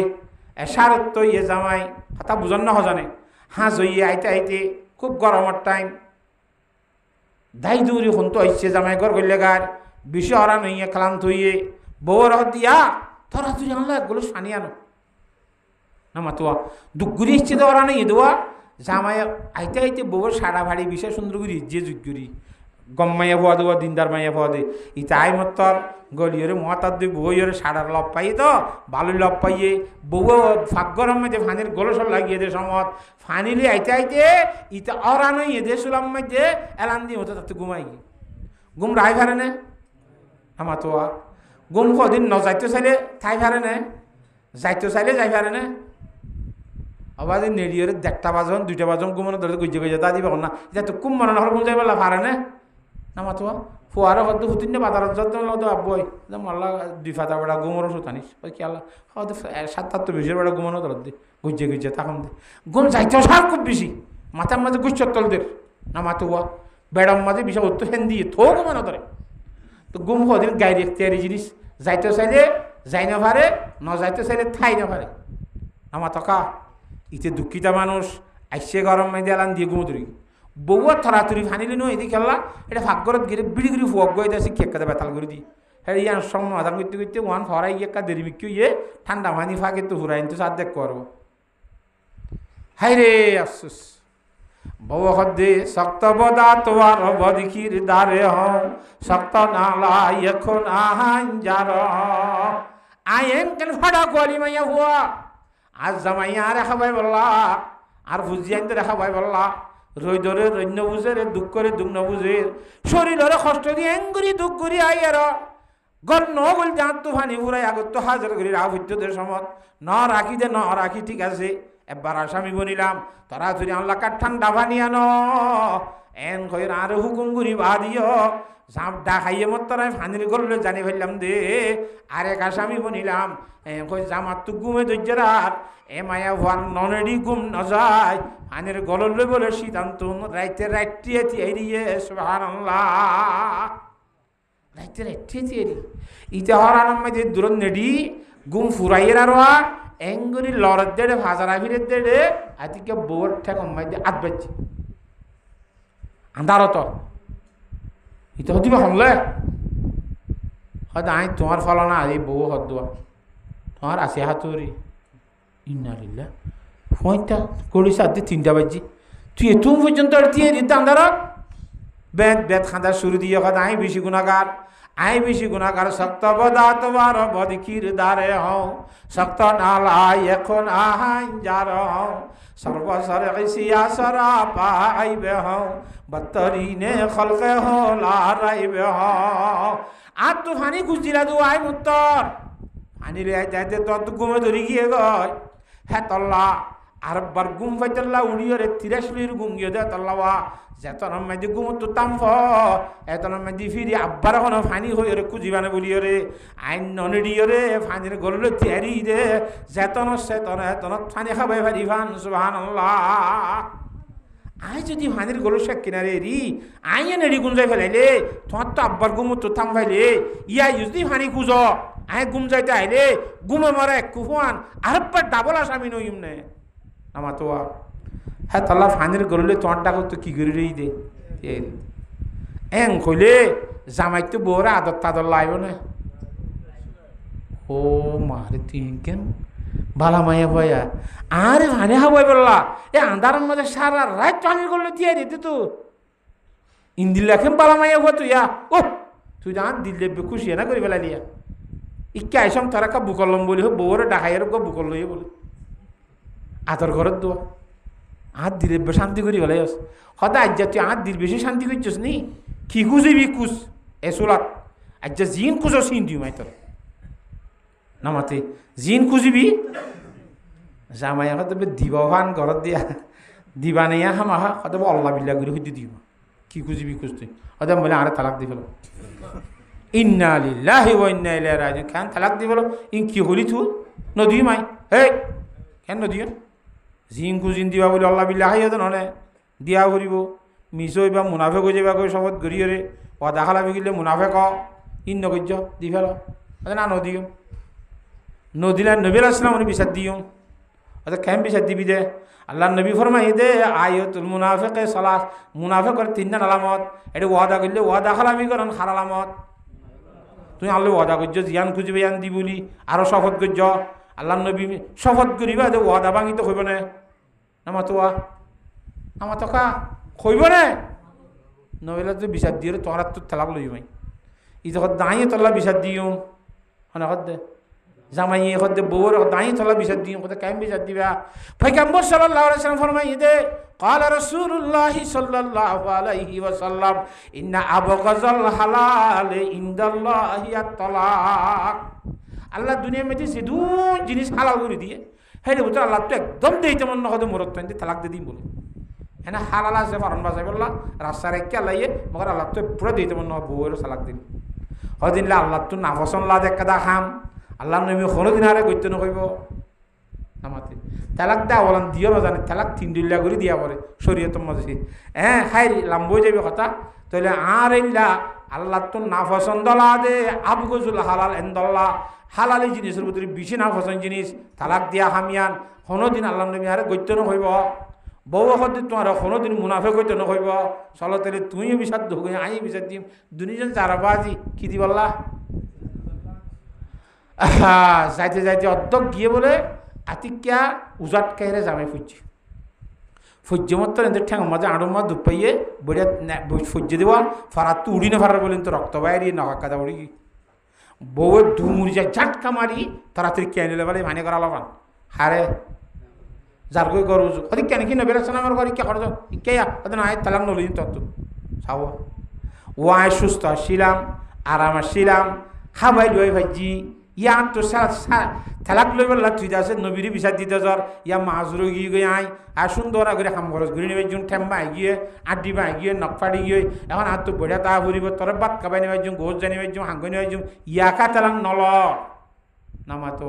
[SPEAKER 1] এসারত্ব ইয়ে জামাই কথা বুঝন না হজানে হাঁস হইয়ে আইতে আইতে খুব গরমের টাইম দাই দৌড়ি হন্ত আইসছে জামাই ঘর করলে গার বেশি হরান হইয়ে ক্লান্ত হইয়ে বউর হত দিয়া তোরা তুই আনলো একগুলো সানি আনো না মাতুয়া দুঃগুরি ইচ্ছে তো ওরা নেই দেওয়া জামাই আইতে আইতে বউর সাড়া ভাড়ি বিশাল সুন্দর করি যে যুগুরি গম মাইয়া ভুয়া দেওয়া দিনদার মাইয়া ভুয়া দে ইতা আই মতর গলিয়রে মহাতার দুই বউয়ের সাড়ার লব পাইয়ে তো বালুর লব পাইয়ে বউ ফাঁক গরম মধ্যে ফানির গোলসল লাগিয়ে দে সমত ফানিলে আইতে আইতে ইতা অরানো দে সুলাম মধ্যে এলান দিয়ে হতো তাতে ঘুমাই গিয়ে ঘুম রায় ভারে নে আমার তো ঘুম কদিন ন যাইতে চাইলে ঠাই ভারে নে যাইতে চাইলে যাই ভারে নে আবার নেড়িয়রে 1টা বাজন 2টা বাজন ঘুমানো ধরে গুজে গুজে তা দিবে না এটা তো কুম মনে হল ঘুম যাই বলা ভারে নে নামা তো ফুয়ারা হয়তো হুতিন বাজারত যত লদ আব্বই মাল্লা 2 ফাতা বেড়া ঘুমোর সুতানিস ওই কি আল্লাহ হয়তো 7-8 তো বেশি বেড়া ঘুমানো ধর দে গুজে গুজে তখন দে ঘুম যাইতেও সার খুব বেশি মাথার মাঝে গুচ্ছর তলদের নামা তো বেড়ার মাঝে বিশাল উত্তর হেন দিয়ে থো ঘুমানো ধরে তো ঘুম কদিন গাড়ি এখতিয়ারি জিনিস যাইতে চাইলে যাই না পারে ন যাইতে চাইলে ঠাই না পারে আমার টকা ইতে দুঃখিতা মানুষ আইসে গরম মাইদে এলান দিয়ে ঘুমো ধরি বউয়ার থরাথরি ফানিলি নো এদিকে খেলা এটা ভাগ্যরত গিয়ে বিড়ি গিরি ফুয়াক গই দেশে কেকাতে বেতাল করে দিই হ্যাঁ ইয়ার সঙ্গে আধার করতে করতে ওয়ান ফরাই একা দেরি বিক্রি ইয়ে ঠান্ডা পানি ফাঁকে তো ফুরাইন তো সাত দেখ করবো হাই রে আফসোস বউ হদ্দে শক্ত বদা তোমার বদিখির দারে হও শক্ত নালা এখন আহান যার আয়েন কেন ফাটা কোয়ালি মাইয়া হুয়া আজ জামাইয়া রেখা ভাই বললা আর ভুজিয়ান তো রেখা ভাই বললা রৈদরে রৈন্য বুঝে রে দুঃখ করে দুঃখ বুঝে শরীরে কষ্ট দিয়ে এঙ্গুরি দুঃখ করি আইয়ার গর ন বল যাত তো ফানি উড়াই আগত তো হাজার করি রাহ হইতে সমত ন রাখি দে ন রাখি ঠিক আছে এবার আসামি বনিলাম তারা তুই আল্লাহ কাঠ ঠান্ডা পানি আনো এন কইর আর হুকুম করি বাদিও জাপ ডা খাইয়ে মত তোরাই ফানির গরলে জানি ফেললাম দে আরেক আসামি বনিলাম কই জামাত তো ঘুমে ধৈর্যরাত এ মায়া ভান ননেডি ঘুম ন যায় ফানির গললে বলে সিদ্ধান্ত রাইতে রাইটিয়ে তিয়ে সুবহানাল্লাহ রাইতে রাইটিয়ে তিয়ে ইতে হরান মধ্যে দূর নেডি ঘুম ফুরাইয়ের আর এঙ্গুরি লড়ের দেড়ে ভাজারা ফিরের দেড়ে আজকে বউর ঠেক মধ্যে আট বাজছে আন্ধার তো ইতে হতিবা হলে হয়তো আই তোমার ফল না এই বউ হদুয়া তোমার আসে হাতুরি ইন্নালিল্লাহ ফোনটা করি সাথে 3টা বাজছে তুই এত পর্যন্ত দিয়ে দিতে আন্ধার বেদ বেদ খাঁদা শুরু দিয়ে কথা আই বেশি গুণাগার আই বেশি গুণাগার শক্ত বদা তোমার বদিকির দারে হও শক্ত নালাই এখন আহাই যার হও সর্বসরে সিয়া সরা পাইবে হও বত্তরিনে খলকে হলা রাইবে হও আর তো ফানি খুঁজছিলা তো আই মুত্তর ফানি রে যাইতে তোর তো ঘুমে ধরি গিয়ে গয় হ্যাঁ তল্লা আর বার গুম ফাইতাল্লা উড়িয়রে 83 গুম গিয়ে দে তাল্লাওয়া যেতন মেদি গুম তো তামফ এতন মেদি ফিরি আব্বার কোন ফানি হইরে কুজিবানে বলিয়রে আইন ননডিয়রে ফানির গললে তিয়ারি দে যেতন সেতন এতন ফানি খাবে ভারি ফান সুবহানাল্লাহ আই যদি ফানির গলো শেক কিনারে রি আইয়ে নেড়ি গুঞ্জাই ফেলাইলে তোমার তো আব্বার গুম তো থাম ফাইলে ইয়া যদি ফানি খুঁজো আই গুম যাইতে আইলে গুমে মরে কুফান আরব্বার ডাবল আসামি নইম নে আমার তো হ্যাঁ তাল্লা ফানির গললে তোমার ডাকো তো কি করে রেই দে এং কইলে জামাই তো বউরা আদর তাদর লাইব না ও মারে তুই কেন বালা মাইয়া ভয়া আরে ভানে হাবাই বললা এ আন্ধারের মধ্যে সারা রাত পানির গললে দিয়ে দিতে তো ইন্দিল্লা খেম বালা মাইয়া ভয়া তুই ও তুই জান দিল্লে খুশি না করে ফেলালিয়া ইকে আইসম তারা কা বুকলম বলি হোক বউরে ডাকাইয়ের গো বুকল লইয়ে বলে আদর ঘরের দোয়া আর দিলে শান্তি করি বলে হয়তো আজ তুই আর দিল বেশি শান্তি করছিস নি কি খুঁজিবি খুঁজ এসোলাত আজ জিন খুঁজো সিন দিও মাই তোর নামাতে জিন খুঁজিবি জামাই হয়তো দিবান ঘরত দিয়া দিবা নেয়া হামাহা হয়তো আল্লাহ বিল্লা করে হইতে দিব কি খুঁজিবি খুঁজ তুই হয়তো বলে আরে তালাক দি ফেলো ইন্না লিল্লাহি ওয়া ইন্না ইলাইহি রাজিউন খান তালাক দি ফেলো ইন কি হলি তুই নদী মাই হে কেন নদীও জিন খুঁজিন দিবা বলে আল্লাহ বিল্লা হাই হতো নহলে দিয়া করিব মিছই বা মুনাফে গৈ যাবা কৈ শপত গরিয়রে ওয়াদা খালাবি গেলে মুনাফে ক ইন নগজ্য দি ফেল না নদীও নদীলা নবী আসলাম উনি বিচার দিও অর্থাৎ কেন বিচার দিবি দে আল্লাহ নবী ফরমাই দে আয়াতুল মুনাফিকে সালাস মুনাফিকের তিনটা আলামত এটা ওয়াদা করলে ওয়াদা খালামি করেন খার আলামত তুমি আল্লাহ ওয়াদা করছ জিয়ান খুঁজিবে ইয়ান দি বলি আরো শপথ করছ আল্লাহ নবী শপথ করিবা যে ওয়াদা ভাঙি তো হইব না আমার তো আমার তো কা হইব না নইলে তো বিচার দিয়ে তোমার তো তালাক লই মাই ই যখন দাঁড়িয়ে তল্লা বিচার দিও হনে দে জামাই হতে বউর দাঁড়িয়ে তলা বিচার দিও কোথায় কেমন বিচার দিবা পয়গম্বর সাল্লাল্লাহু আলাইহি ওয়াসাল্লাম ফরমাই দে قال رسول الله صلى الله عليه وسلم ان ابغض الحلال عند الله الطلاق আল্লাহ দুনিয়া মধ্যে সিধু জিনিস হালাল করে দিয়ে হেরে বুঝতে আল্লাহ তো একদম দেইতে মন নকদে মরত তাই তালাক দিয়ে দিই বলে হ্যাঁ হালাল আছে ফারন বাজাই বললা রাস্তার একে আল্লাইয়ে মগর আল্লাহ তো পুরো দিতে মন নহ বউয়েরও তালাক দিন হদিনলে আল্লাহ তো নাফসন লা দেখা দা খাম আল্লাহ নবী কোনোদিন আরে গইতে নকইব আমাতে তালাক দেওয়া বলেন দিও না জানে তালাক 3 দুল্লা করে দিয়া পরে শরীয়তের মধ্যে হ্যাঁ খাই লাম্বই যাবে কথা তাহলে আর ইল্লা আল্লাহ তো নাফসন্দ লা দে আবগজুল হালাল ইনদাল্লাহ হালালি জিনিসের ভিতরে বেশি নাফসন জিনিস তালাক দিয়া হামিয়ান কোনোদিন আল্লাহ নবী আরে গইতে নকইব বউ হতে তোমার কোনোদিন মুনাফে গইতে নকইব চলো তাহলে তুই বিচার দো আই বিচার দিম দুনিজন চারাবাজি কি দি বললা যাইতে যাইতে অর্ধক গিয়ে বলে আতিক্যা উজাট কাহিরে জামাই ফুজছে ফুজ্য মতো এদের ঠ্যাং মাঝে আড়ো মা দুধ পাইয়ে বড়িয়া ফুজ্জে দেওয়া ফারাত তো উড়ি না ফারার বলেন তো রক্ত বাইরে নকা কাদা উড়ি বউয়ের ধুমুড়ি যায় ঝাটকা মারি তাড়াতাড়ি কে নিলে বলে মানে করা লাগান হারে যার কই গরু ওদিক কেন কি নবের আছে আমার ঘরে কে খরচ কে না আয় তালাম নলি তত চাও ও আয় সুস্থ আসছিলাম আরাম আসছিলাম খাবাই লই ভাইজি ইয়ান তো থালাক লই বললা তুই আছে নবীর বিচার দিতে যার ইয়া মাছরো গিয়ে গিয়ে আই আর সুন্দর করে খাম খরচ ঘুরে নেবে যখন ঠেম্বা গিয়ে আড্ডি বাই গিয়ে নকফাড়ি গিয়ে এখন আর তো বড়িয়া তা ফুরিব তোর বাদ কাবাই নেবে যখন গোস জানিবে যখন হাঙ্গ নেবে যখন ইয়াকা তালাক নল নামা তো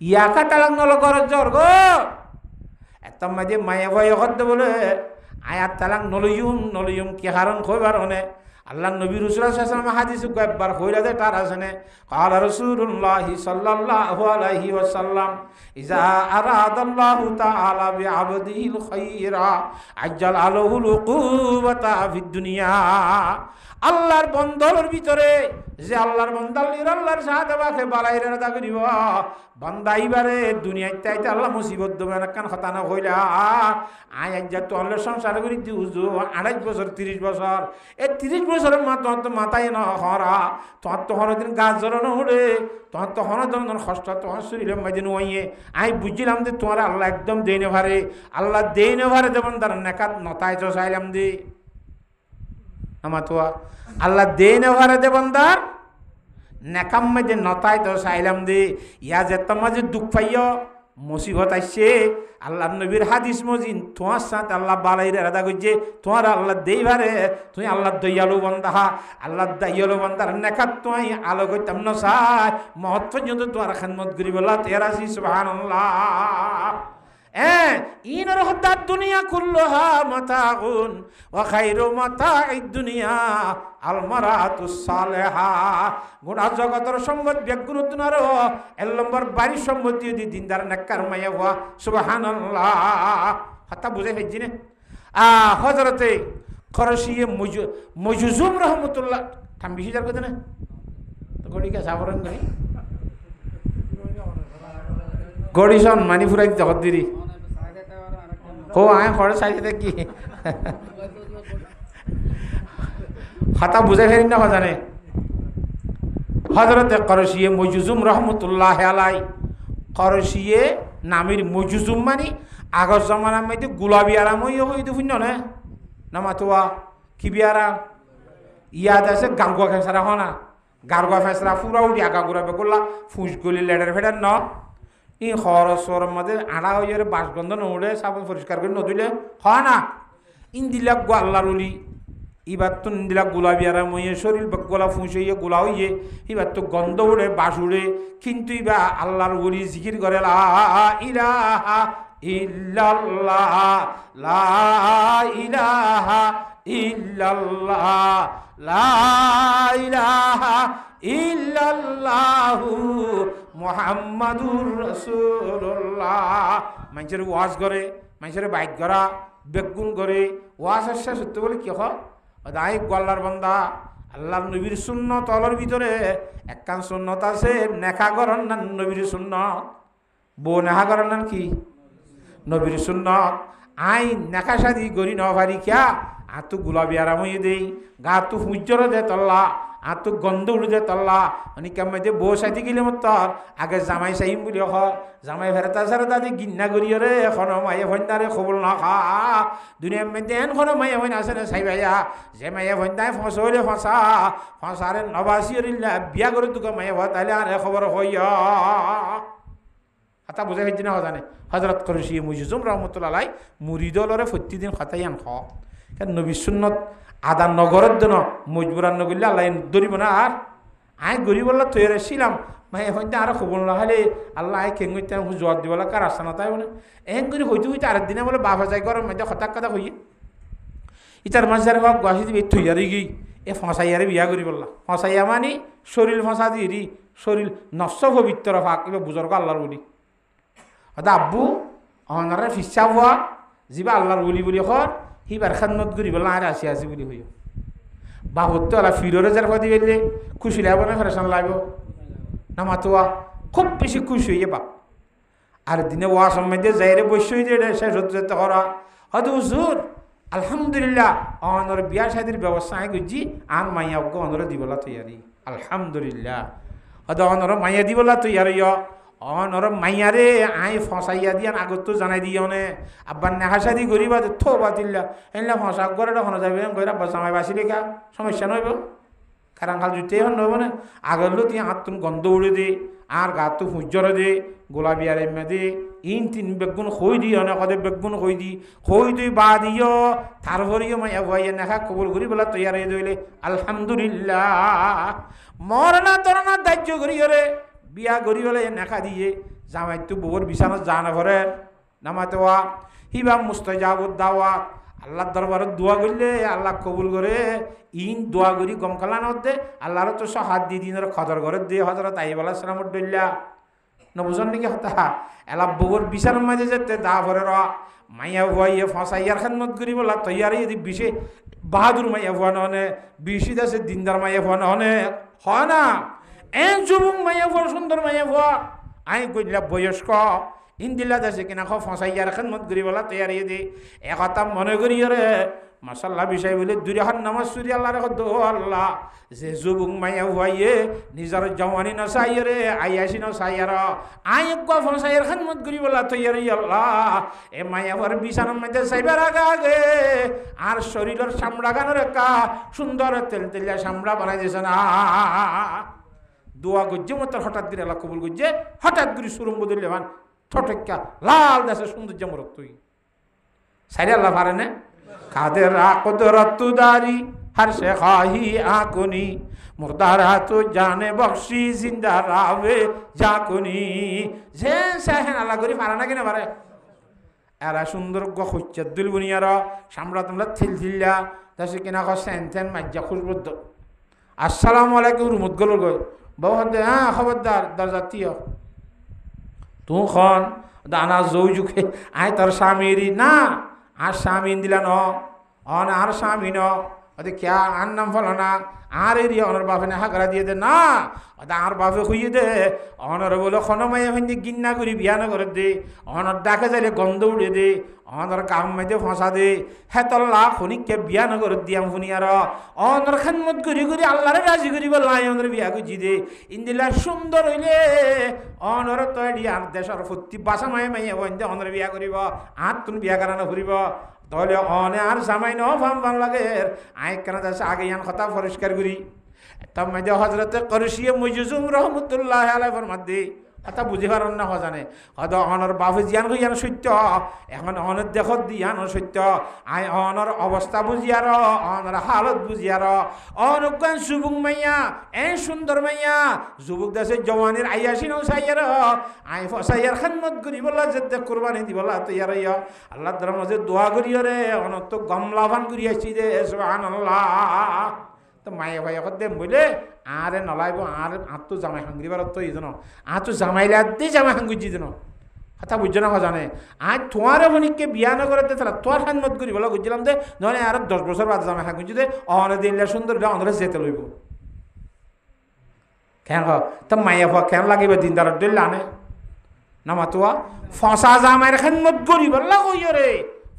[SPEAKER 1] ইয়াকা তালাক নল ঘর জ্বর গো এত মাঝে মায়া ভয় হতে বলে আয়াত তালাক নলইম কি হারণ খোবার হনে আল্লাহ নবী রাসূলুল্লাহ সাল্লাল্লাহু আলাইহি ওয়াসাল্লাম হাদিসে কয়েকবার কইরা দে তার আসনে ক্বালা রাসূলুল্লাহ সাল্লাল্লাহু আলাইহি ওয়াসাল্লাম ইজা আরাদাল্লাহু তাআলা বিআবদিহিল খায়রা আজ্জাল আলাহুল উকুবাতা ফিদ দুনিয়া আল্লাহর বন্দার ভিতরে যে আল্লাহর বন্দালির আল্লাহর সাথে বাকে বালাইরে রাদা করিব বান্দা ইবারে দুনিয়ায় তাইতে আল্লাহ মুসিবত দেবে না কান খতানা কইলা আয় আজ্জা তো আল্লাহর সংসার করি দিউজু 28 বছর 30 বছর এই 30 বছরের মাথায় না হরা তোর তো হরদিন গাছ জড়ানো হলে তোর তো হরদিন কষ্ট তোমার শরীরে মাঝে নইয়ে আমি বুঝছিলাম যে তোমার আল্লাহ একদম দেই না ভারে আল্লাহ দেই না ভারে যেমন তার নেকাত নতায় তো চাইলাম দে আমার তো আল্লাহ দেই না ভারে দেবন তার নেকাম মাঝে নতায় তো চাইলাম দে ইয়া যে তোমার যে দুঃখ পাইয় মুসিবত আসছে আল্লাহ নবীর হাদিস মজিন তোমার সাথে আল্লাহ বালাইরে রাদা করছে তোমার আল্লাহ দেইবারে তুমি আল্লাহ দয়ালু বান্দা আল্লাহ দয়ালু বান্দার নেখাত তুমি আলো করতাম না সাই মহৎ পর্যন্ত তোমার খেদমত করি বলা তেরাসি সুবহানাল্লাহ ইনার হদ্দার দুনিয়া কুল্লুহা মাতাউন ওয়া খায়রু মাতাইদ দুনিয়া আল মারাতুস সালেহা গোটা জগতের সম্পদ বেগুন তুনার এক নম্বর বাড়ির সম্পত্তি দি দিনদার নেককার মায়া হওয়া সুবহানাল্লাহ হত্যা বুঝে ফেলছি না হযরতে খরশিয়ে মজুজুম রহমতুল্লাহ ঠাম বেশি যার কথা না তো গড়িকে সাবরণ করি গড়িসন মানি ফুরাই জগৎ দিরি হো আয় খড় সাইজে কি হাতা বুঝে ফেরি না জানে হযরতে করশিয়ে মজুজুম রহমতুল্লাহ আলাই করশিয়ে নামের মজুজুম মানে আগর জমানার মধ্যে গুলাবি আরাম হইতে শুন না মাতুয়া কি বিয়ারাম ইয়াদ আছে গারগুয়া ফেসরা হনা গারগুয়া ফেসরা ফুরা উঠি আগা গুড়া বেগুলা ফুস গলি লেডার ফেডার ন ই খরচর মধ্যে আড়া হয়ে বাসগন্ধ নৌড়ে সাবন পরিষ্কার করে নদুলে হয় না ইন্দিলাক গো আল্লাহর উলি এবার তো ইন্দিলাক গোলাবি আরাম হইয়ে শরীর গোলা ফুঁস হইয়ে গোলা হইয়ে এবার তো গন্ধ উড়ে বাস উড়ে কিন্তু এবার আল্লাহর উলি জিকির করে লা ইলাহা ইল্লাল্লাহ লা ইলাহা ইল্লাল্লাহ লা ইলাহা ইল্লাল্লাহু মুহাম্মাদুর রাসূলুল্লাহ মানুষের ওয়াজ করে মানুষের বাইক করা বেগুন করে ওয়াজ আসা সত্য বলে কি হয় দায় গল্লার বান্দা আল্লাহর নবীর সুন্নত তলর ভিতরে একখান সুন্নত আছে নেখা করার না নবীর সুন্নত বউ নেখা করার নাম কি নবীর সুন্নত আই নেখা সাদি গরি নভারি কিয়া আর তো গুলাবি আরাম হয়ে দেই গা তো সূর্যর দে তল্লা আর তো গন্ধ উড়ে দে তল্লা অনেক মধ্যে বউ সাইতে গেলে মতর আগে জামাই চাইম বলি হ জামাই ফেরতা সারতা দি গিন্না করিও রে এখন মায়ে ভন্ডারে খবর না খা দুনিয়ার মধ্যে এখন মায়ে ভন আছে না চাইবাইয়া যে মায়ে ভন্ডায় ফসলে ফসা ফসারে নবাসিয়রিল্লা বিয়া করে তোকে মায়ে ভয় তাহলে আর খবর হইয়া হাতা বুঝে হয়েছে না জানে হজরত করশি মুজিজুম রহমতুল্লাহ মুরিদলরে প্রতিদিন খাতাই আন খ কেন নবী সুন্নত আদা নগরের জন্য মজবুরান নগরলে আল্লাহ ধরিব না আর আয় গরিব আল্লাহ তৈরি ছিলাম মাই হইতে আরো খবর না হলে আল্লাহ আয় কেন হইতে জোয়ার দিব কার আসা না তাই বলে এন করে হইতে হইতে আরেক দিনে বলে বাবা যাই গরম মধ্যে হঠাৎ কথা হইয়ে ইটার মাঝে বাপ গুয়াশি দিবি থইয়ারি গই এ ফসাইয়ারে বিয়া করি বললা ফসাইয়া মানে শরীর ফসা দিরি শরীর নষ্ট পবিত্র ফাঁক এবার বুজর্গ আল্লাহর বলি হয়তো আব্বু অনারে ফিসা হওয়া যিবা আল্লাহর বলি বলি হর সিবার খান্নত করি বললাম আর আসি আসি বলি হইও বাবুর তো আল্লাহ ফিররে যার ফাদি বেললে খুশি লাগবো না ফেরেশান লাগবো না মাতোয়া খুব বেশি খুশি হইয়ে বাপ আর দিনে ওয়া সম্বন্ধে যাইরে বৈশ্য হয়ে শেষ হতে যেতে করা হয়তো হুজুর আলহামদুলিল্লাহ অনর বিয়া শাদির ব্যবস্থা আই করছি আর মাইয়া ওকে অনর দিবলা তৈয়ারি আলহামদুলিল্লাহ হয়তো অনর মাইয়া দিবলা তৈয়ারি অনর মাইয়ারে আই ফসাইয়া দিয়ান আগত তো জানাই দিয়নে আব্বার নেহাসা দি গরিবা থো বাতিল্লা এনলা ফসা করে তখন যাবে গইরা বাসামাই বাসি লেখা সমস্যা নইব কারণ খাল জুতেই হন নইব না আগলো তুই হাত তুমি গন্ধ উড়ে দে আর গা তো সূর্যরে দে গোলাপি আর এমে দে ইন তিন বেগুন হই দি অনেক কদে বেগুন হই দি হই তুই বা দিও তারপরেও মাইয়া ভাইয়া নেখা কবুল করি বলা তৈয়ার হয়ে দইলে আলহামদুলিল্লাহ মরনা তরনা দাহ্য করি রে বিয়া গড়ি হলে নেখা দিয়ে জামাই তো বউর বিছানা জানা ভরে নামাতে ওয়া হিবা মুস্তাজাবুদ দাওয়াত আল্লাহর দরবারে দোয়া করলে আল্লাহ কবুল করে ইন দোয়া করি গমকালান দে আল্লাহর তো হাত দিয়ে দিনের খদর ঘরে দিয়ে হজরত আইব আলাইহিস সালামর দইল্লা নবুজন নাকি হতা এলা বউর বিছানার মাঝে যেতে দা ভরে র মাইয়া ভুয়াইয়ে ফসাইয়ার খেদমত করি বলা তৈয়ারি যদি বিশে বাহাদুর মাইয়া ভুয়া নহনে বিশি দাসে দিনদার মাইয়া ভুয়া নহনে হয় না এন যুবক মাইয়া ভুয়া সুন্দর মাইয়া ভুয়া আই কইলা বয়স্ক ইন্দিল্লা দাসে কিনা ফসাইয়ার খেদমত করি বলা তৈয়ারি দি একথা মনে করি রে মাসাল্লাহ বিষয় বলে দুরিহান নামাজ সুরি আল্লাহর দো আল্লাহ যে যুবক মাইয়া ভুয়াইয়ে নিজের জওয়ানি নসাই রে আইয়াসি নসাইয়ার আই গো ফসাইয়ার খেদমত করি বলা তৈয়ারি আল্লাহ এ মাইয়া ভুয়ার বিছানার মধ্যে সাইবার আগে আর শরীরের চামড়া গানোর একা সুন্দর তেল তেলিয়া চামড়া বানাই দিয়েছে না দোয়া গজ্জে মতো হঠাৎ করে আল্লাহ কবুল গজ্জে হঠাৎ করে সুরম বদলে মান ঠোঁটকা লাল দেশে সৌন্দর্য মরক তুই সাইরে আল্লাহ পারে না কাদের আকদরতু দারি हर से खाही आकुनी मुर्दारा तो जाने बख्शी जिंदा रावे जाकुनी जे साहेन আল্লাহ করি পারে না কিনা পারে এরা সুন্দর গখুচ্চাদুল বুনিয়ার সামরা তোমরা থিলথিল্লা দেশে কিনা ক সেনতেন মাজ্জা খুশবুদ আসসালামু আলাইকুম রুমত গলর গয় বাবা দে হ্যাঁ খবরদার দরজাতিও তু খন দানা জৌজুকে আয় তার স্বামীরি না আর স্বামী দিলা ন অন আর স্বামী ন अरे क्या आन नाम फलाना आर एरिया ऑनर बाफे ने हाकरा दिए दे ना अदा are buffet Khui they honour बोलो खनो मैं हिंदी गिन्ना करी बिया न कर दे ऑनर डाके जाले गंध उड़े दे ऑनर काम में दे फंसा दे है तो ला खुनी के बिया न कर दिया फुनियार ऑनर खनमत करी करी अल्लाह रे राजी करी बोला ऑनर बिया को जी दे इंदिला सुंदर हইলে ऑनर तो एडिया देशर फुत्ती बासा माय माय वंदे ऑनर बिया करिबो आत तुन बिया कराना ফুরিবো তাহলে অনে আর জামাই ন ফাম ফাম লাগে আই কেন দাস আগে ইয়ান কথা পরিষ্কার করি তব মধ্যে হযরতে করশিয়ে মুজুজুম রহমাতুল্লাহ আলাইহি ফরমাদি কথা বুঝি পারন না হজানে হদ অনর বাফে জিয়ান কই ইয়ান সত্য এখন অনের দেখত দিয়ান সত্য আই অনর অবস্থা বুঝিয়ার অনর হালত বুঝিয়ার অনুজ্ঞান সুবুং মাইয়া এ সুন্দর মাইয়া যুবক দেশে জওয়ানের আইয়াসি নও সাইয়ার আই ফসাইয়ার খিদমত করি বলা যেতে কুরবানি দি বলা তৈয়ার হইয়া আল্লাহর দরবারে দোয়া করিও রে অনত গমলাভান করি আইছি দে সুবহানাল্লাহ তো মায়ে ভাই দে বলে আরে নলাইব আর আতো জামাই হাঙ্গরি বার তো ইজন আতো জামাইলা দে জামাই হাঙ্গুজি দিন কথা বুঝছ না জানে আজ তোমার হনিকে বিয়া না করতে তারা তোর খানমত করি বলা বুঝলাম দে নয় আর 10 বছর বাদ জামাই হাঙ্গুজি দে অনে দিলে সুন্দর অনরে যেতে লইব কেন তো মায়ে ভাই কেন লাগিবে দিনদার দিল আনে না মাতুয়া ফসা জামাইর খানমত করি বলা কইও রে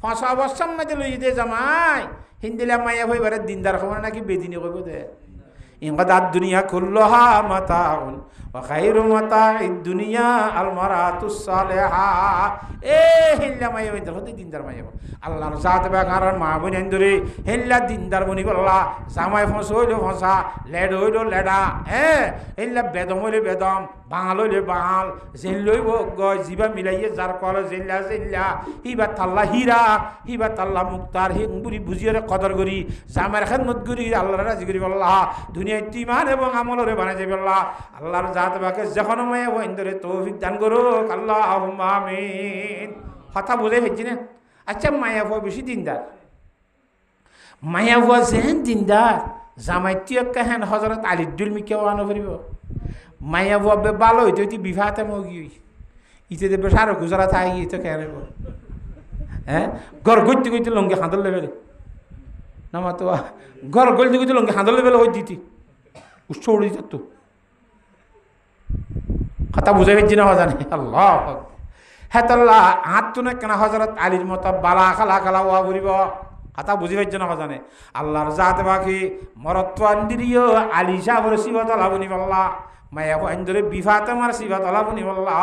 [SPEAKER 1] ফসা অবস্থার মধ্যে লই দে জামাই হিন্দিলা মায়া ভাই বারে দিনদার খবর নাকি বেদিনী কইব দে ইনকাদাত দুনিয়া কুল্লুহা মাতাউন ওয়া খায়রু মাতাইদ দুনিয়া আল মারাতুস সালিহা এ হিল্লা মায়া ভাই দেখো দিনদার মায়া আল্লাহর জাত বাগার মা বনি আন্দরে হিল্লা দিনদার বনি বল্লা জামাই ফস হইলো ফসা লেড হইলো লেডা হিল্লা বেদম হইলো বেদম বাঙাল হইলে বাঙাল জেল লইব গয় জিবা মিলাইয়ে যার কল জেল্লা জেল্লা হিবা তাল্লা হীরা হিবা তাল্লা মুক্তার হিংবুরি বুঝিয়ে কদর করি জামার খেদমত করি আল্লাহর রাজি করি বল্লা দুনিয়ায় তিমান এবং আমলরে বানাই যাবে বল্লা আল্লাহর জাত বাকে যখন মায়া বইন্দরে তৌফিক দান করুক আল্লাহুম্মা আমিন কথা বুঝে হইছি না আচ্ছা মায়া ভয় বেশি দিনদার মায়া ভয় যেন দিনদার জামাইটিও কেহেন হজরত আলীর দুলমি কেউ আনো পারিব মায়া ভয় ভালো হইতো তুই বিভাতে মগি ইতে দেবে সারো গুজরাত আই তো কেন হ্যাঁ ঘর গইতে গইতে লঙ্গি হাঁদল লেবেলে না মা তো ঘর গলতে গইতে লঙ্গি হাঁদল লেবেলে হই দিতি উৎস উড়ে যেত কথা বুঝে গেছি না জানে আল্লাহ হেতল্লা হাত তো না কেন হজরত আলীর মতো বালা খালা খালা ওয়া বলিব কথা বুঝি পাইছে না জানে আল্লাহর জাত বাকি মরত্ব আন্দিরিও আলী সাহেব সিবত লাবনি বল্লা মায়া আন্দরে বিভাতে মার সিবত লাবনি বল্লা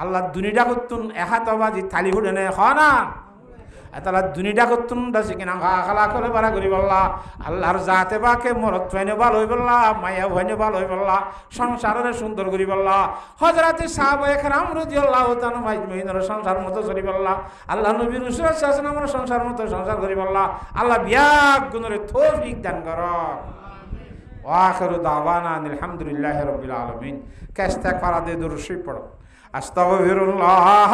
[SPEAKER 1] আল্লাহ দুনিটা করতুন এহাত বাজি থালি ফুটে নে খ না এতলা দুনিটা করতুন দাসি কিনা খালা করে বাড়া করি বললা আল্লাহর জাতে বাকে মরত ফাইনে ভালো হই বললা মায়া ভাইনে ভালো হই বললা সংসারে সুন্দর করি বললা হযরতে সাহাবা একরাম রাদিয়াল্লাহু তাআলা মাইজমাইনের সংসার মতো চলি বললা আল্লাহ নবী রাসূল সাল্লাল্লাহু আলাইহি ওয়াসাল্লামের সংসার মতো সংসার করি বললা আল্লাহ বিয়াক গুণরে তৌফিক দান করো ওয়া আখিরু দাওয়ানা আলহামদুলিল্লাহি রাব্বিল আলামিন কাস্তা করা দে দুরুশি পড়ো আস্তাগফিরুল্লাহ